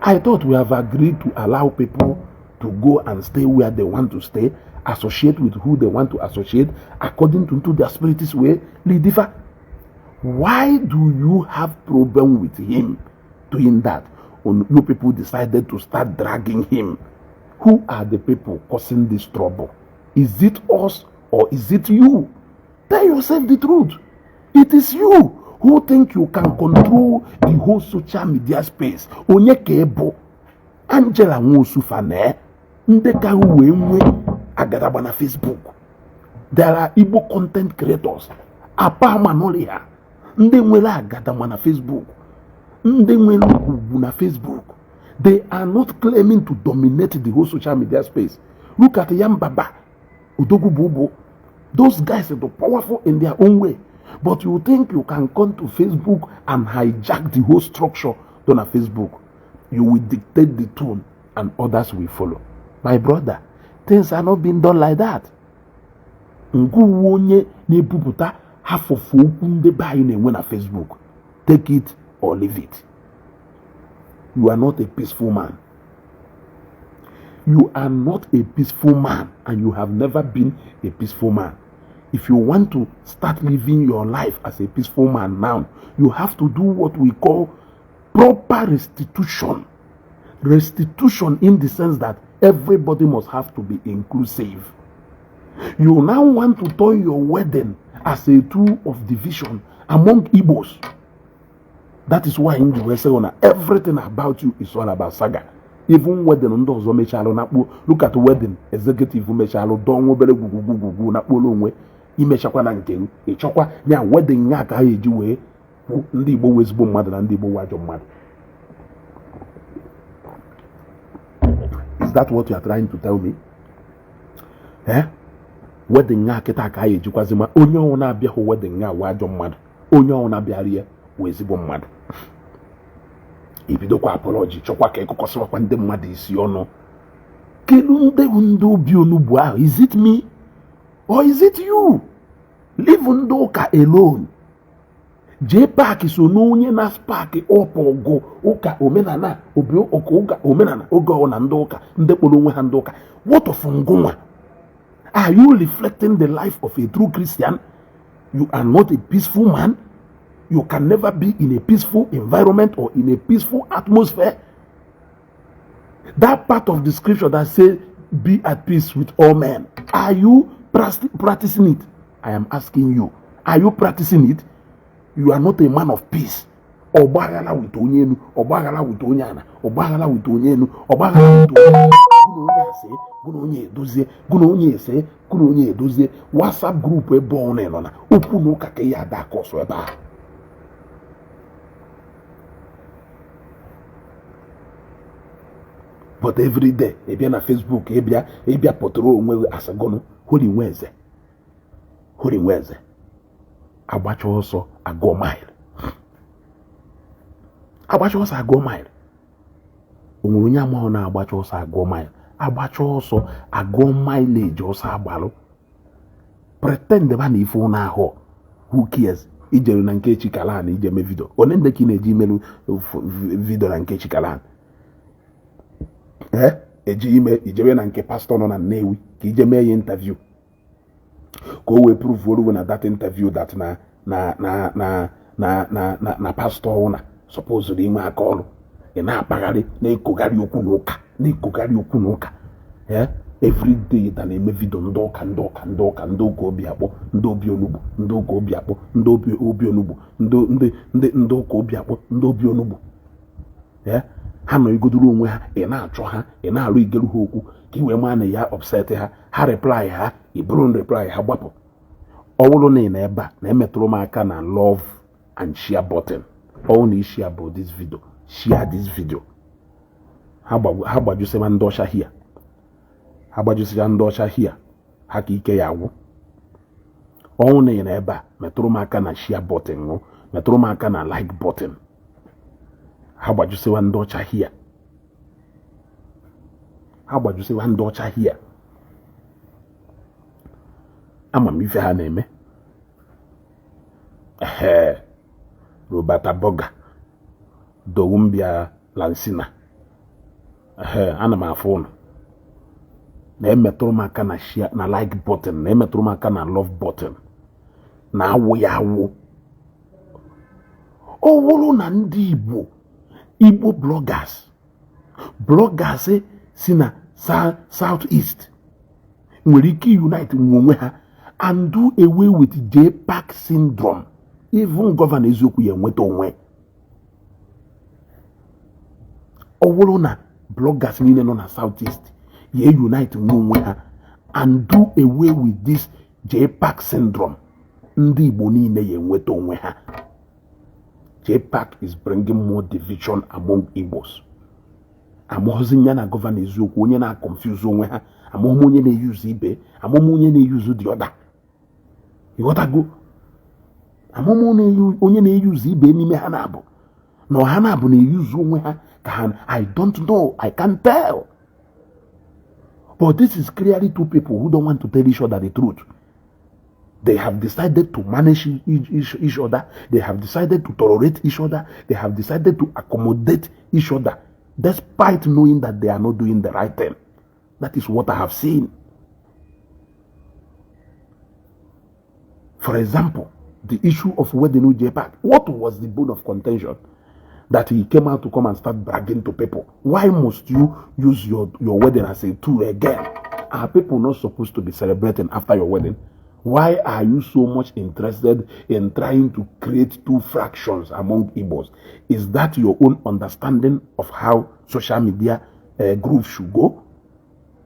A: I thought we have agreed to allow people to go and stay where they want to stay, associate with who they want to associate, according to their spiritu's way, differ. Why do you have problem with him doing that? When you people decided to start dragging him, who are the people causing this trouble? Is it us or is it you? Tell yourself the truth. It is you who think you can control the whole social media space. Onye kebo Angela Nwosufane ndeka uwe agadaba na Facebook. There are Igbo content creators. Apa manolia. Ndị nwere agadama na Facebook. Ndị nwere ugwu na Facebook. They are not claiming to dominate the whole social media space. Look at Yambaba, Udogu Bubu. Those guys are powerful in their own way. But you think you can come to Facebook and hijack the whole structure done on Facebook. You will dictate the tone and others will follow. My brother, things are not being done like that. Ngu wonye nebubuta half of ndị be anyị na-enwe na Facebook. Take it or leave it. You are not a peaceful man. You are not a peaceful man, and you have never been a peaceful man. If you want to start living your life as a peaceful man now, you have to do what we call proper restitution. Restitution in the sense that everybody must have to be inclusive. You now want to turn your wedding as a tool of division among Igbos. That is why in the West, everything about you is all about saga. Even wedding on those look at the wedding executive mechalo don obere gugugugu na kpolo onwe imechakwa na nke echokwa ya wedding ya ka eji we ndị Igbo wezigbo mmadụ na ndị Igbo wajọ mmadụ. Is that what you are trying to tell me? Wedding ya kita ka eji kwazima onye ọ na-abịa ho wedding ya wajọ mmadụ, onye ọ na-abịa wezigbo mmadụ. Ibidokwa apology chọkwa ka ekokọsịwakwa ndị mmadụ isi ọnụ. Kedu ndị obi onugbu ahụ? Is it me or is it you? Leave ndị ụka alone. Jpac so n'onye na spark ọpụ ọgụ ụka omenala obi ụka omenala oge ọ na ndị ụka ndị kpọrọ onwe ha ndị ụka. What of ngụnwa? Are you reflecting the life of a true Christian? You are not a peaceful man. You can never be in a peaceful environment or in a peaceful atmosphere. That part of the scripture that says, be at peace with all men. Are you practicing it? I am asking you. Are you practicing it? You are not a man of peace. Obagala with onyenu, obagala with onyana, obagala with onyenu, obagala with onyenu. WhatsApp group e born in on. Open no kake ya da koso eba. But every day, ebia na Facebook, ebia potro onwe asagono, holy weze. Agbacha ọsọ agụ mile. Agbacha ọsọ agụ mile. Onwere onye amaghị na agbacha ọsọ agụ mile. Agbacha ọsọ agụ mileage ọsọ agbalụ. Pretend ba na ife ụna ahụ. Who cares? Ijere na nke Chikalan ije me video. One ndị ka ị na-eji imelu video na nke Chikalan. Eji ime ijebe na nke pastor nọ na Nnewi ka ije mee ya interview. Go we prove what na that interview that na pastor una supposedly inwe aka ọrụ na apagharị na ekogharị okwu n'ụka every day that na-eme video ndị ụka obi akpọ ndị obi onugbu ndị ụka obi akpọ ndị obi onugbu ndị ụka obi akpọ ndị obi onugbu ha nọ igodoro onwe ha ị na-achọ ha ị na-alụ igeru ha okwu ka i wee maa na ya upset ha reply ha iburu reply ha gbapụ. Ọwụrụ na ị na ebe a na-emetụrụ m aka na love and share button. All na share about this video. Share this video. Ha gbajusịwa ndị ọcha here. Ha gbajusịwa ndị ọcha here. Ha ka ike ya agwụ. Ọwụrụ na ị na ebe a metụrụ m aka na share button. Metụrụ m aka na like button. Ha gbajusịwa ndị ọcha here. Ha gbajusịwa ndị ọcha here. Ama m ife ha na-eme. Roberta Boga Dowumbia Lansina. Ana m afụ ụnụ. Na-emetụrụ m aka na share na like button, na-emetụrụ m aka na love button. Na-awụ ya awụ. Ọ wụrụ na ndị Igbo bloggers si na South East nwere ike unite onwe ha and do away with Jpac syndrome. Even Governor Eziokwu ya enweta onwe. Ọ wụrụ na bloggers niile nọ na South East ya unite onwe ha and do away with this Jpac syndrome. Ndị Igbo niile ya enweta onwe ha. Jpac is bringing more division among Igbos. Amozi ya na Governor Eziokwu onye na-confuse onwe ha. Amomo onye na-use ibe, amomo onye na-use the other. You gotta go. Amomo onye na-use ibe n'ime ha na-abụ. No ha na-abụ na-use onwe ha ka ha. I don't know. I can't tell. But this is clearly two people who don't want to tell each other the truth. They have decided to manage each other. They have decided to tolerate each other. They have decided to accommodate each other, despite knowing that they are not doing the right thing. That is what I have seen. For example, the issue of wedding with Jpac. What was the bone of contention? That he came out to come and start bragging to people. Why must you use your wedding as a tool again? Are people not supposed to be celebrating after your wedding? Why are you so much interested in trying to create two fractions among Igbos? Is that your own understanding of how social media groups should go?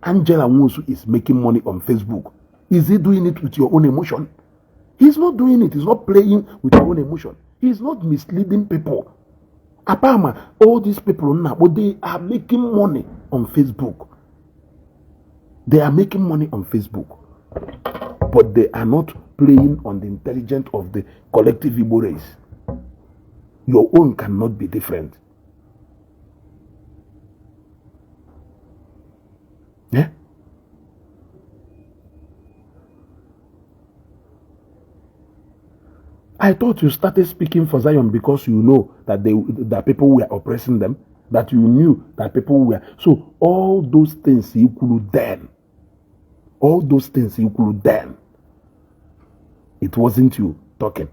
A: Angela Nwosu is making money on Facebook. Is he doing it with your own emotion? He's not doing it. He's not playing with your own emotion. He's not misleading people. Apama, all these people now, but they are making money on Facebook. They are making money on Facebook. But they are not playing on the intelligence of the collective Igbo race. Your own cannot be different. Yeah? I thought you started speaking for Zion because you know that that people were oppressing them, that you knew that people were. So all those things you could then. All those things you could then. It wasn't you talking.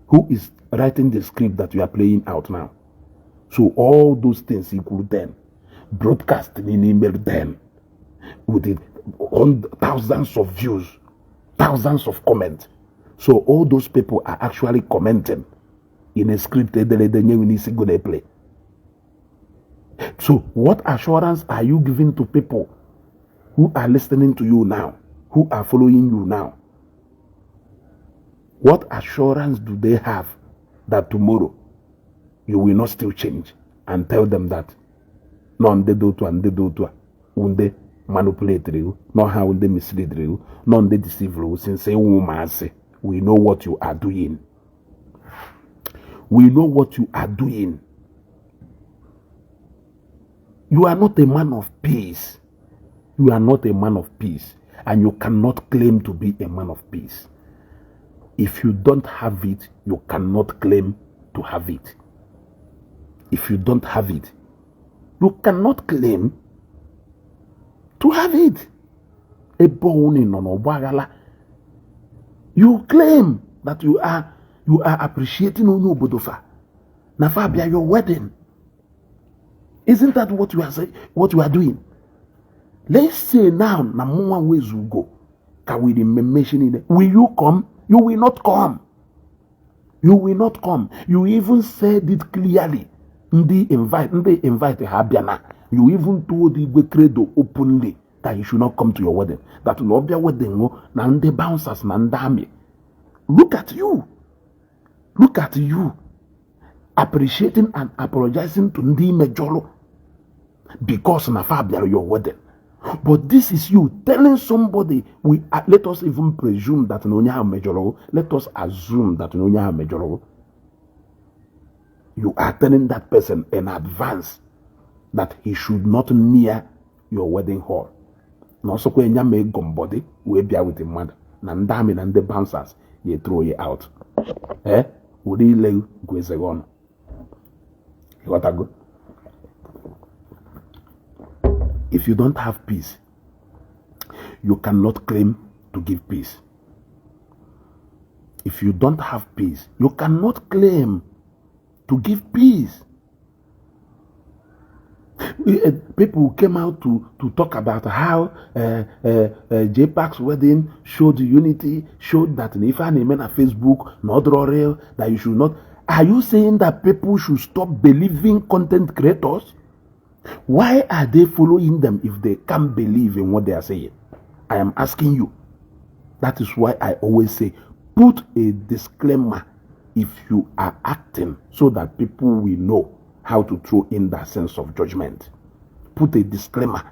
A: Who is writing the script that you are playing out now? So all those things you could then. broadcasting in email then with it on thousands of views, thousands of comments. So all those people are actually commenting in a script they play. So what assurance are you giving to people who are listening to you now, who are following you now? What assurance do they have that tomorrow you will not still change and tell them that no they do to and they do to when they manipulate you, not how they mislead you, not they deceive you, since say we know what you are doing. We know what you are doing. You are not a man of peace. You are not a man of peace, and you cannot claim to be a man of peace. If you don't have it, you cannot claim to have it. If you don't have it, you cannot claim to have it. You claim that you are appreciating Obodofa. Nafabia, your wedding. Isn't that what you are saying? What you are doing? Let's say now, Namuwa ways you go. Can we mention it? Will you come? You will not come. You will not come. You even said it clearly. They invite Habiana. You even told the credo openly that you should not come to your wedding. That will not be a wedding. Nande bouncers, nandami. Look at you. Look at you. Appreciating and apologizing to Ndi Mejolo because Nafabia your wedding. But this is you telling somebody, let us even presume that Nonya Mejolo, let us assume that Nonya Mejolo, you are telling that person in advance that he should not near your wedding hall. No, so when you make gombody, we be with the mother, Nandami and the bouncers, you throw you out. Would he lay Gwezegon? You got to go. If you don't have peace, you cannot claim to give peace. If you don't have peace, you cannot claim to give peace. People came out to talk about how Jpac's wedding showed unity, showed that if I name on Facebook, not real, that you should not. Are you saying that people should stop believing content creators? Why are they following them if they can't believe in what they are saying? I am asking you. That is why I always say, put a disclaimer if you are acting so that people will know how to throw in that sense of judgment. Put a disclaimer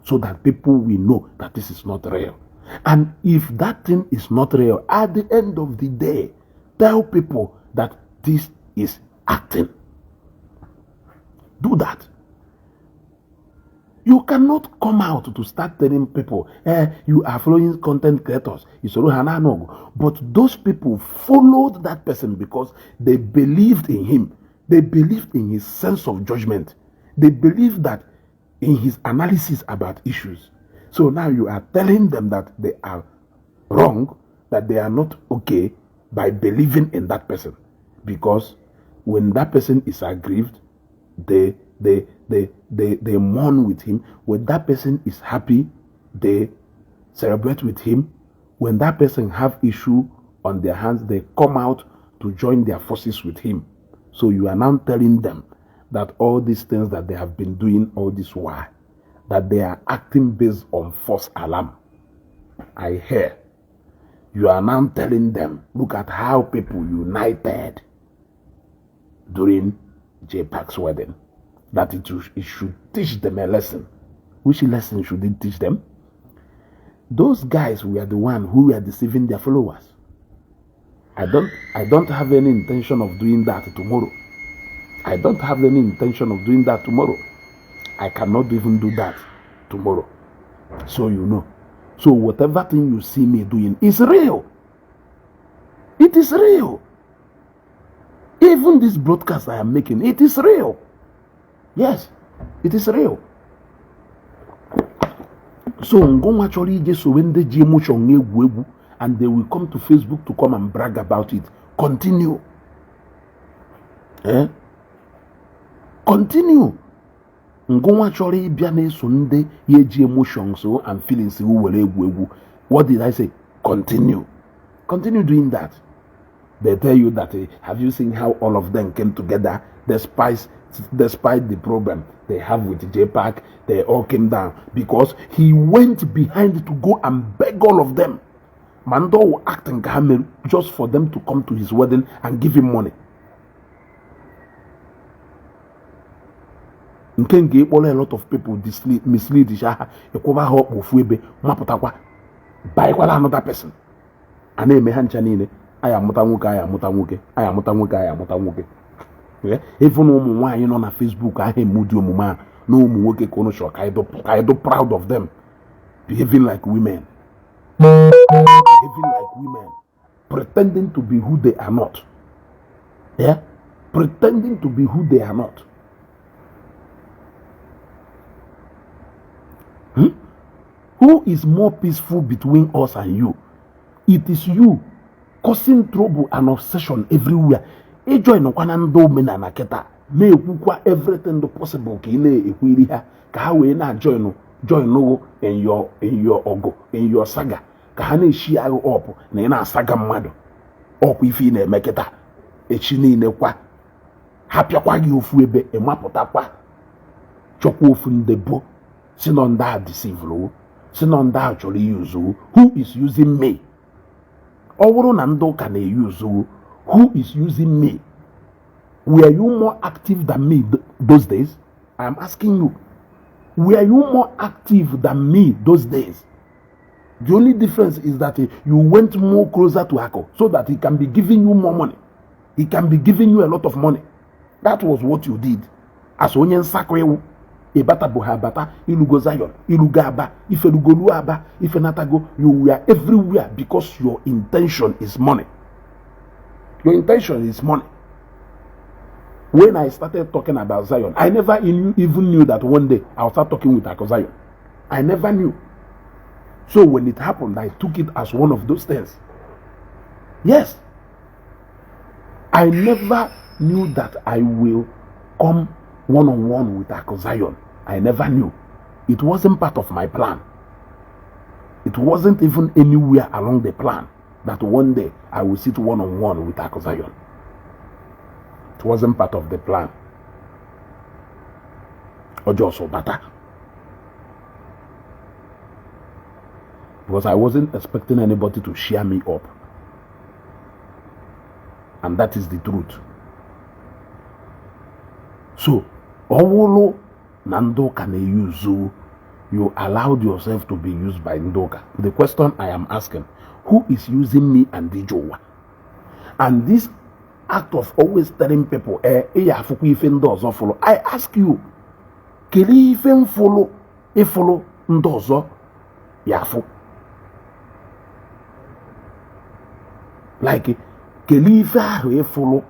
A: so that people will know that this is not real. And if that thing is not real, at the end of the day, tell people that this is acting. Do that. You cannot come out to start telling people, you are following content creators. But those people followed that person because they believed in him. They believed in his sense of judgment. They believed that in his analysis about issues. So now you are telling them that they are wrong, that they are not okay by believing in that person. Because when that person is aggrieved, they mourn with him. When that person is happy, they celebrate with him. When that person have issue on their hands, they come out to join their forces with him. So you are now telling them that all these things that they have been doing all this while, that they are acting based on false alarm. I hear. You are now telling them, look at how people united during Jpac's wedding. That it should teach them a lesson. Which lesson should it teach them? Those guys were the one who were deceiving their followers. I don't have any intention of doing that tomorrow. I don't have any intention of doing that tomorrow. I cannot even do that tomorrow. So you know. So whatever thing you see me doing is real. It is real. Even this broadcast I am making, it is real. Yes, it is real. So Ngoma actually just when they GMO and they will come to Facebook to come and brag about it. Continue. Continue. Ngwa chori biane sunde yeji emotions and feelings who were. What did I say? Continue. Continue doing that. They tell you that have you seen how all of them came together despite the problem they have with Jpac? They all came down because he went behind to go and beg all of them. Mando will act in Gamel just for them to come to his wedding and give him money. Nkenge a lot of people mislead buy another person. And they may hand I am mutanguke. Even why you know on Facebook, I am mudu muma, no muke kono shock. I do proud of them. Behaving like women. Behaving like women. Pretending to be who they are not. Yeah? Pretending to be who they are not. Who is more peaceful between us and you? It is you causing trouble and obsession everywhere. Join Kwanando Mena Naketa. May everything possible. Kine Equiriha. Kawe na join no in your ogo, in your saga. Kahane shia up, Nena saga mado. Up if in a meketa. Echini nekwa. Happy kwagi ufuebe, a mapotapa. Chokwo fundebo. Sinonda deceive lo. Sinonda actually use who is using me. Oworo nando can use who is using me. Were you more active than me those days? I am asking you. Were you more active than me those days? The only difference is that you went more closer to Akwa so that he can be giving you more money. He can be giving you a lot of money. That was what you did. As onyen sakwe ebata bohabata, ilugo Zion, ilugaba, ifelugoluaba, ifenatago, you were everywhere because your intention is money. Your intention is money. When I started talking about Zion, I never even knew that one day I'll start talking with Akwa Zion. I never knew. So when it happened, I took it as one of those things. Yes. I never knew that I will come one-on-one with Akwa Zion. I never knew. It wasn't part of my plan. It wasn't even anywhere along the plan that one day I will sit one-on-one with Akwa Zion. It wasn't part of the plan. Ojoso bata. Because I wasn't expecting anybody to share me up. And that is the truth. So, Owolo Nandoka ne use you allowed yourself to be used by Ndoka. The question I am asking, who is using me and Dijowa? And this act of always telling people, I ask you, keli even follow Ndozo yafu? Like, keli even follow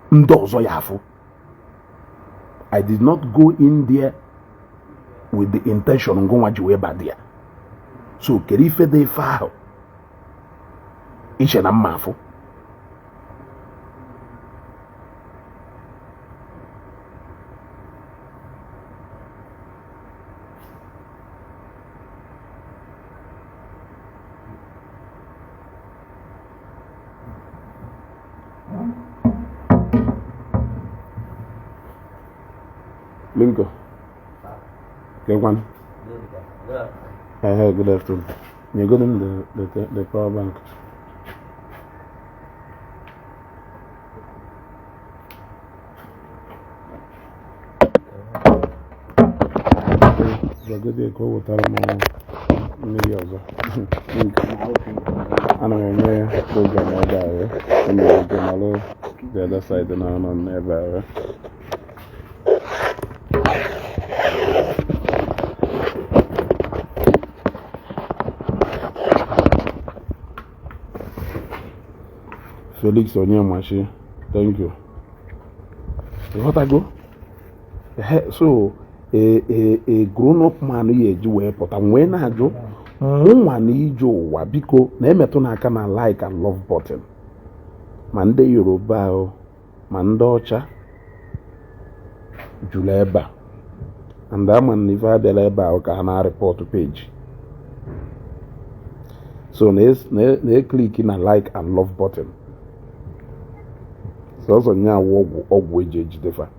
A: Ndozo yafu? I did not go in there with the intention of going to there. So, kerife de file. Ishe na mafu. Linko. Good one. Good afternoon. You're good in the power bank. You're good to go with millions. I don't know, program the other side and on never. Felix Onyemachi, thank you. What I go? So a grown-up man here do but when I do, one jo wabiko nemetona kana like and love button. Mande Yoruba, Mandocha. Juleba. And that man never deleba or report page. So they click in a like and love button. So also now walk defa.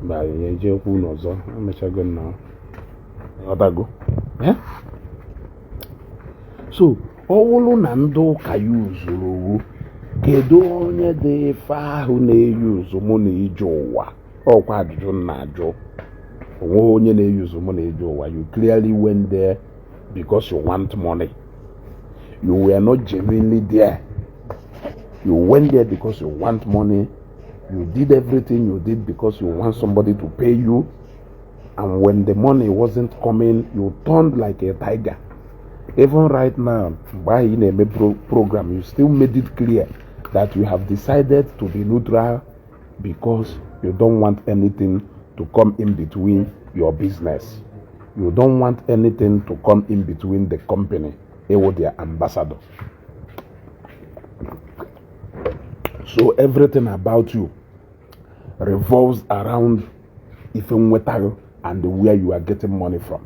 A: By ye who knows I'm a chagon now. Otago. Eh? So all nando ka use kedu onye dị fa ahụ na-eyuzu mụ na ije ụwa ọkwa ajụjụ na-ajụ onwe onye na-eyuzu mụ na ije ụwa. You clearly went there because you want money. You were not genuinely there. You went there because you want money. You did everything you did because you want somebody to pay you, and when the money wasn't coming you turned like a tiger. Even right now, by in a program, you still made it clear that you have decided to be neutral because you don't want anything to come in between your business. You don't want anything to come in between the company and their ambassador. So everything about you revolves around Ifenwetayo and where you are getting money from.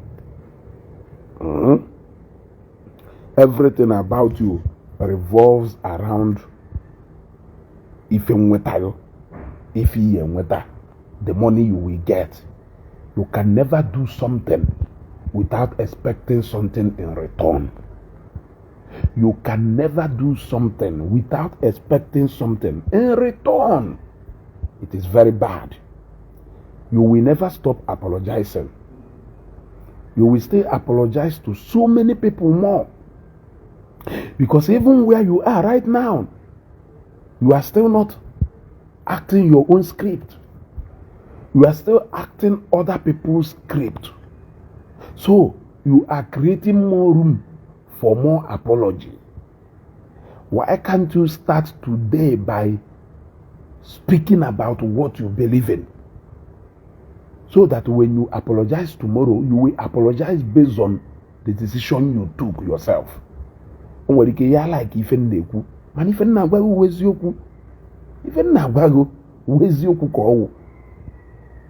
A: Everything about you revolves around Ifenwetayo, Ifenweta, the money you will get. You can never do something without expecting something in return. You can never do something without expecting something in return. It is very bad. You will never stop apologizing. You will still apologize to so many people more. Because even where you are right now, you are still not acting your own script. You are still acting other people's script. So you are creating more room for more apology. Why can't you start today by speaking about what you believe in? So that when you apologize tomorrow, you will apologize based on the decision you took yourself. Like even neku, man even na gwa weziokwu, even na gwa weziokwu ko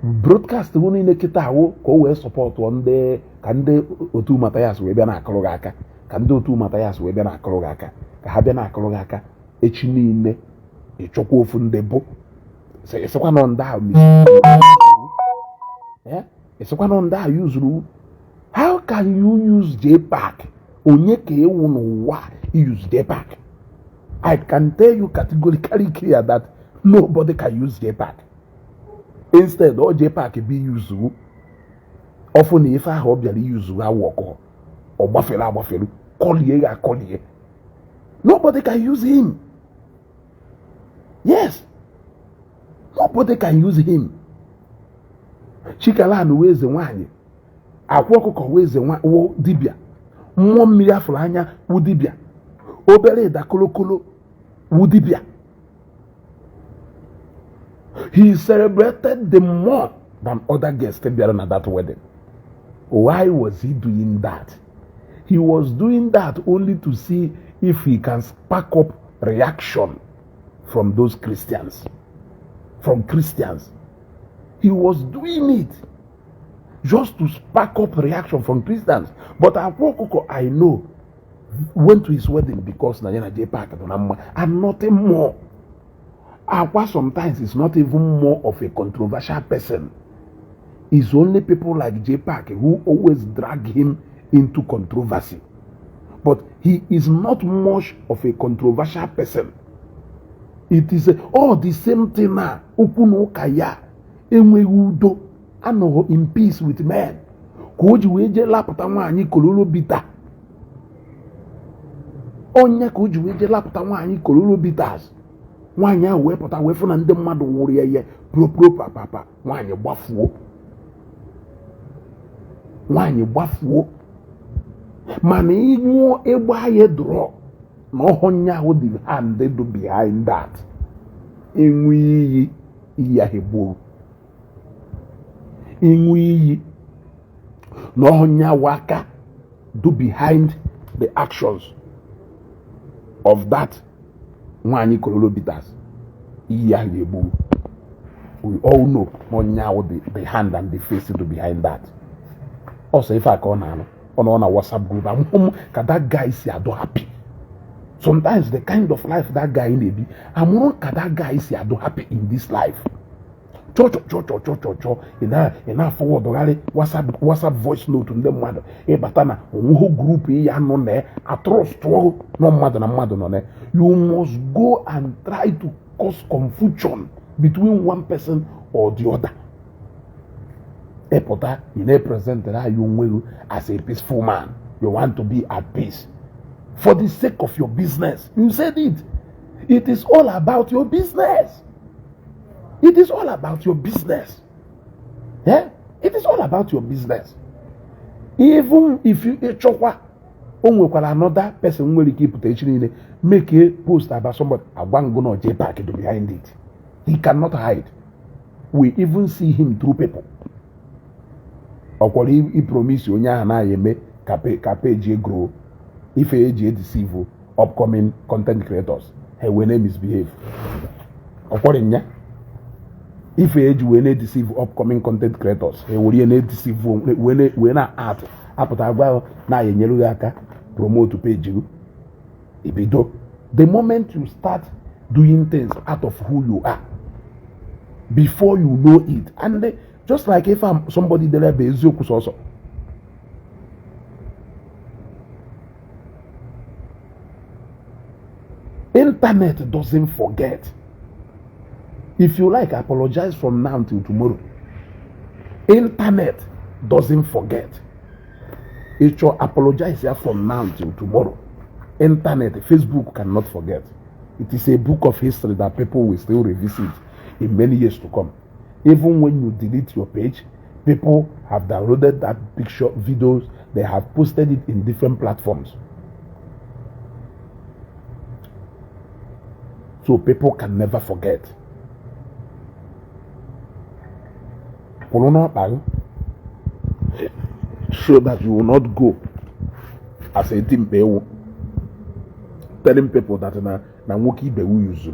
A: broadcast wonu ine kita awo ko we support on the kande otu Matthias we bia na akoro aka, kande otu Matthias we bia na akoro aka, ka ha bia na akoro aka echi niile echokwa ofu ndebo se esekwa no nda mi esekwa no nda use. How can you use Jpac? Onye ka ewu n'ụwa use Jpac? I can tell you categorically clear that nobody can use Jpac. Instead, all Jpac be used. Often if I hope that use I walk or buffalo, collier. Nobody can use him. Yes. Nobody can use him. Chikalan weighs the wine. Akwa okuko weighs the wine. Oh, dibia. Mmụọ mmiri afụrụ anya wudibia. Obere ịda kolokolo wudibia. He celebrated them more than other guests at that wedding. Why was he doing that? He was doing that only to see if he can spark up reaction from those Christians. From Christians. He was doing it just to spark up reaction from Christians. But Akwa, I know, went to his wedding because Nayana Jpac and nothing more. Akwa sometimes is not even more of a controversial person. It's only people like Jpac who always drag him into controversy. But he is not much of a controversial person. It is the same thing now. Okuno kaya enwe udo ano in peace with men. Koji weje lapata nwanyi kololo bita. Onya koji weje lapata nwanyi kololo bitas. Nwanyi awe pota we funa ndị mmadụ nwụrụ yeye pro papa nwanyi gbafuo. Nwanyi gbafuo. Mana inyo egba ye draw. No honya who the hand they do behind that. Enwi iya hebo. Enwi no honya waka do behind the actions of that Mwani Kololo Bitters. We all know the hand and the face to behind that. Also, if I call on a WhatsApp group, I'm home because that guy is happy. Sometimes the kind of life that guy may be, I'm not that guy is happy in this life. Cho ina forward WhatsApp voice note ndị mmadụ batana onwe group ya nọ na atrust no mmadụ na mmadụ nọ na. You must go and try to cause confusion between one person or the other. Epota you present you as a peaceful man. You want to be at peace for the sake of your business. You said it. It is all about your business. It is all about your business. Yeah? It is all about your business. Even if you another person will keep potentially make a post about somebody, Jpac behind it. He cannot hide. We even see him through people. Or he promise you page grow if he deceive upcoming content creators. Hey, when they misbehave. According to if age when they deceive upcoming content creators, they will deceive when they art. Now you promote to page you. The moment you start doing things out of who you are, before you know it, and just like if I'm somebody there be also. Internet doesn't forget. If you like, apologize from now till tomorrow. Internet doesn't forget. It should apologize here from now till tomorrow. Internet, Facebook cannot forget. It is a book of history that people will still revisit in many years to come. Even when you delete your page, people have downloaded that picture, videos, they have posted it in different platforms. So people can never forget. So that you will not go as a team telling people that na woki be use.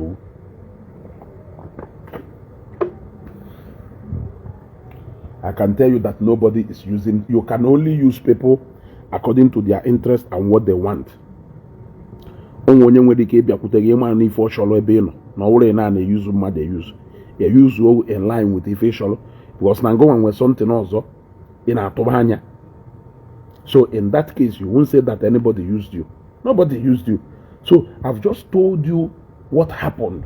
A: I can tell you that nobody is using. You can only use people according to their interest and what they want. Onye nwere ike bịakwutere ma na ife ọchọrọ ebe nọ na ọwụrụ na use mmadụ use. You use in line with ife ọchọrọ. Because now go with something also in Atobanya. So in that case, you won't say that anybody used you. Nobody used you. So I've just told you what happened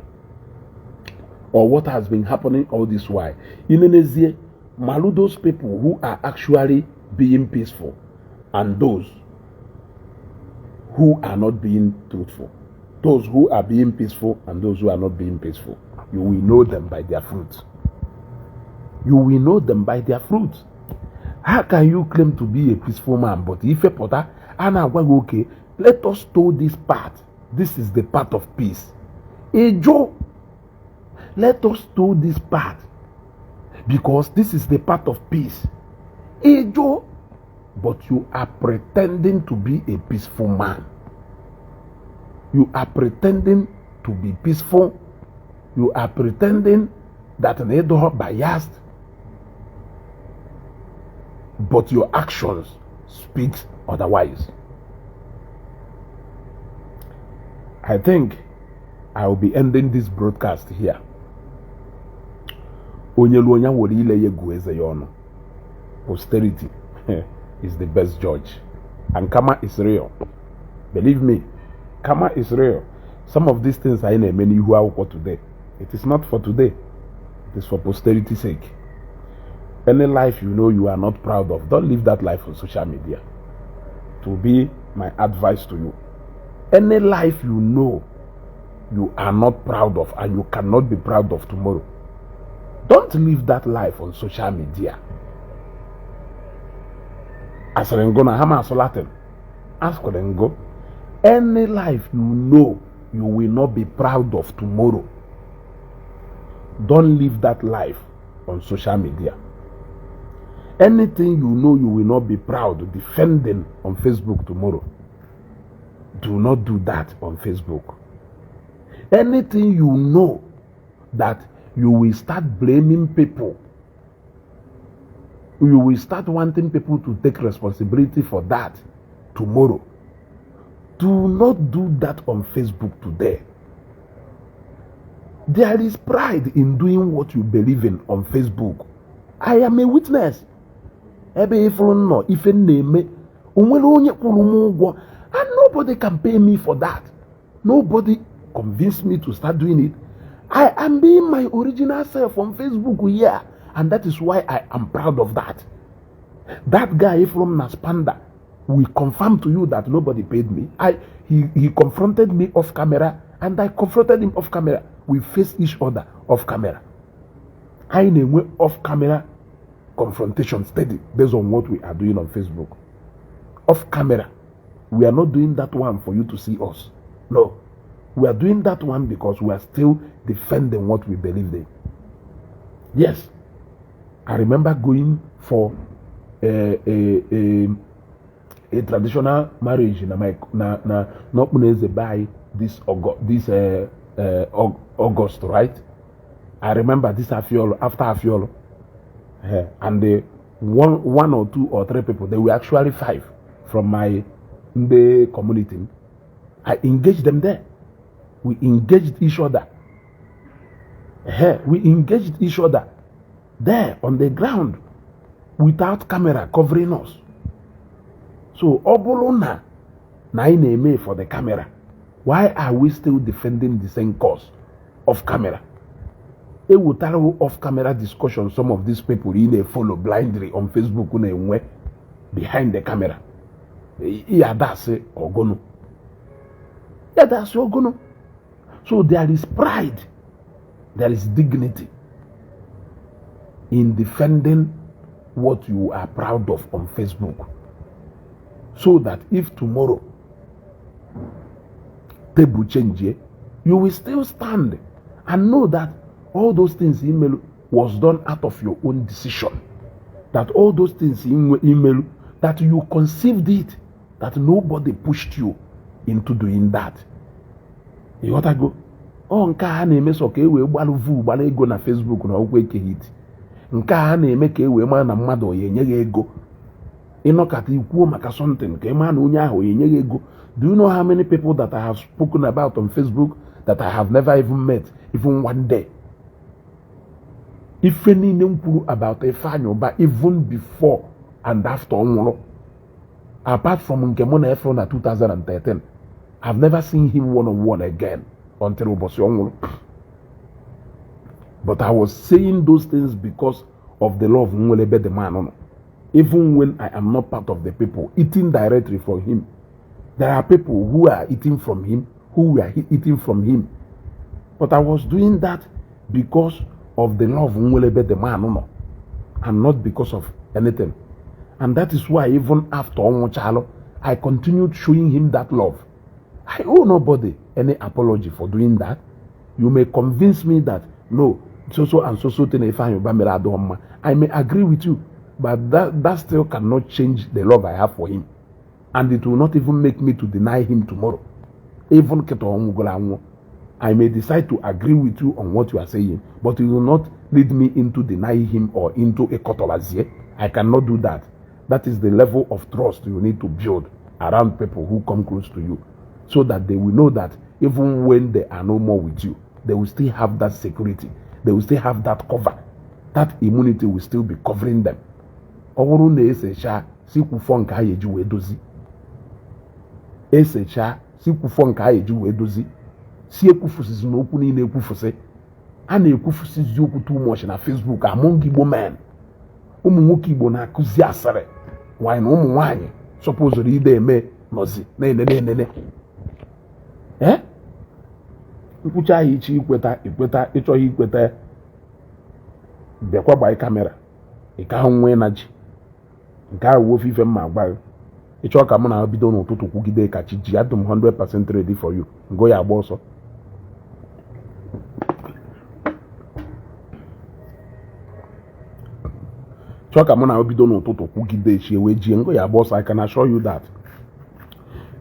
A: or what has been happening all this while. In Indonesia, Malu those people who are actually being peaceful and those who are not being truthful. Those who are being peaceful and those who are not being peaceful. You will know them by their fruits. You will know them by their fruits. How can you claim to be a peaceful man? But if a potter, and okay, let us do this part. This is the part of peace. Joe, let us do this part because this is the part of peace. Joe, but you are pretending to be a peaceful man. You are pretending to be peaceful. You are pretending that an Edo biased. But your actions speak otherwise. I think I will be ending this broadcast here. Posterity is the best judge. And karma is real. Believe me, karma is real. Some of these things are in a many who are for today. It is not for today. It is for posterity's sake. Any life you know you are not proud of, don't live that life on social media. To be my advice to you. Any life you know you are not proud of and you cannot be proud of tomorrow, don't live that life on social media. As I'm gonna hammer Latin, ask go. Any life you know you will not be proud of tomorrow, don't live that life on social media. Anything you know you will not be proud of defending on Facebook tomorrow, do not do that on Facebook. Anything you know that you will start blaming people. You will start wanting people to take responsibility for that tomorrow. Do not do that on Facebook today. There is pride in doing what you believe in on Facebook. I am a witness. And nobody can pay me for that. Nobody convinced me to start doing it. I am being my original self on Facebook here. And that is why I am proud of that. That guy from Naspanda will confirm to you that nobody paid me. He confronted me off camera and I confronted him off camera. We faced each other off camera. I know off camera confrontation steady based on what we are doing on Facebook. Off camera. We are not doing that one for you to see us. No. We are doing that one because we are still defending what we believe in. Yes. I remember going for a traditional marriage in not by this August, right? I remember this after Afiolo. And the one or two or three people, they were actually 5 from my community. I engaged them there. We engaged each other. We engaged each other there on the ground without camera covering us. So, Obolona, na for the camera. Why are we still defending the same cause of camera? It will tell off camera discussion some of these people in follow blindly on Facebook behind the camera. Yeah, that's it. Ogono. Yeah, that's Ogono. So there is pride, there is dignity in defending what you are proud of on Facebook. So that if tomorrow table change, you will still stand and know that all those things in email was done out of your own decision. That all those things in email, that you conceived it, that nobody pushed you into doing that. You got to go. Oh, nka na-eme so ka ewe gbala ego na Facebook na okwe ke hit. Nka na-eme ka ewe ma na mmadụ yenye gị ego. Ịnọkata ikwuo maka something ka ma na onye ahụ yenye gị ego. Do you know how many people that I have spoken about on Facebook that I have never even met, even one day? If any name about a fan, but even before and after, apart from Nkemona Efron 2013, I've never seen him one-on-one again until Obosiongo. But I was saying those things because of the love Nwelebe the man. Even when I am not part of the people eating directly from him, there are people who are eating from him, who were eating from him. But I was doing that because of the love Nwelebe the man, and not because of anything. And that is why even after Onwochalo, I continued showing him that love. I owe nobody any apology for doing that. You may convince me that no, so and so I may agree with you, but that still cannot change the love I have for him. And it will not even make me to deny him tomorrow. Even I may decide to agree with you on what you are saying, but it will not lead me into denying him or into a kotolazie. I cannot do that. That is the level of trust you need to build around people who come close to you, so that they will know that even when they are no more with you, they will still have that security. They will still have that cover. That immunity will still be covering them. Si ekwufusizi n'okwu niile ekwufusi, a na-ekwufusizi okwu too much na Facebook among Igbo men. Ụmụ nwoke Igbo na-akụzi asịrị, nwanyị na ụmụ nwanyị sọpụzụrụ ide eme nọzi na-enene. Nkwucha ahụ iche ikweta ịchọghị ikweta, bịakwa gbaa kamera, ike ahụ nwee na ji, nke ahụ wofe ife mma agbaghị. Ịchọ ka mụ na bido n'ụtụtụ kwugide ka chi ji, adị m 100% ready for you. Ngo ya agba ọsọ. Chọ ka mụ na bido n'ụtụtụ kwugide chi ewe ji, ngo ya agba ọsọ. I can assure you that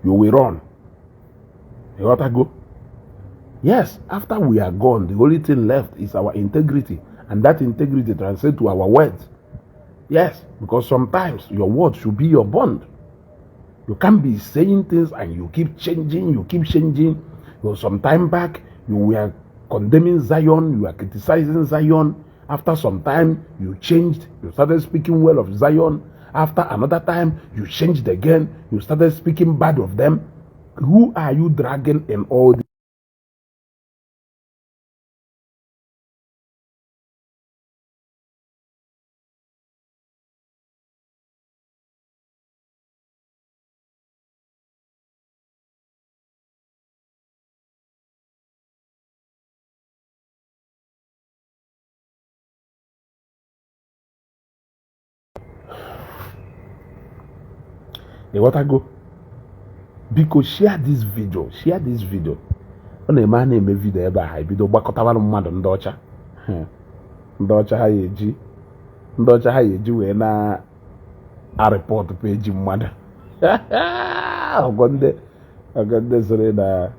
A: you will run. You got to go. Yes, after we are gone, the only thing left is our integrity, and that integrity translates to our words. Yes, because sometimes your words should be your bond. You can't be saying things and you keep changing, some time back, you were condemning Zion, you were criticizing Zion. After some time, you changed, you started speaking well of Zion. After another time, you changed again, you started speaking bad of them. Who are you dragging in all this? You want to go? Because share this video. Ọ na-eme a na-eme vidio ebe a ebido gbakọtawara mmadụ ndị ọcha ha ga-eji wee na-arịpọtụ peji mmadụ ọgọ ndị soro na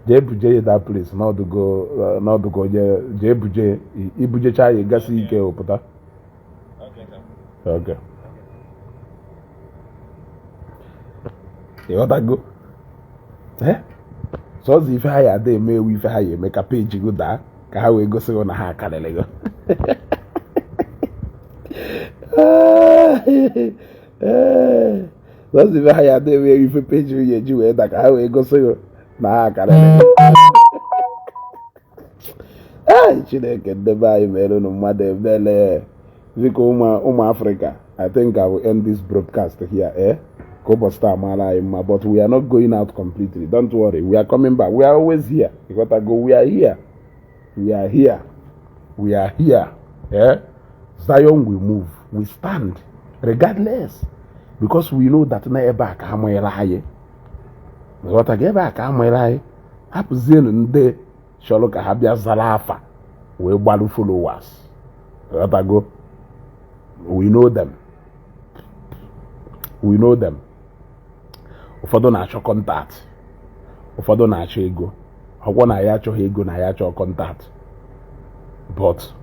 A: jee buje ya that place n'ọdụgo jee buje ibujecha ya gasị ike opụta okay. Ịghọtago sọọsọ ife ha ya ada eme ewu ife ha ya eme ka peji go daa ka ha wee gosi na ha akarịrị go sọọsọ ife ha ya ada eme ewu ife peji ya eji wee daa ka ha wee gosi na ha akarịrị Chineke ndebe anyị mere unu mmadụ ebele biko ụmụ Africa. I think I will end this broadcast here but we are not going out completely. Don't worry, we are coming back. We are always here. You gotta go. We are here. Zion will move. We stand regardless, because we know that na ebe aka amụela anyị. You gotta get back amụela anyị. Hapụzienụ ndị chọrọ ka ha bịa zara afa wee gbalụ followers. You gotta go. We know them. Ụfọdụ na-achọ kọntaktị, ụfọdụ na-achọ ego. Ọgwọ na ya achọghị ego, na ya achọ kọntaktị. But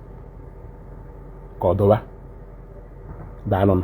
A: ka ọ dọba daalụ.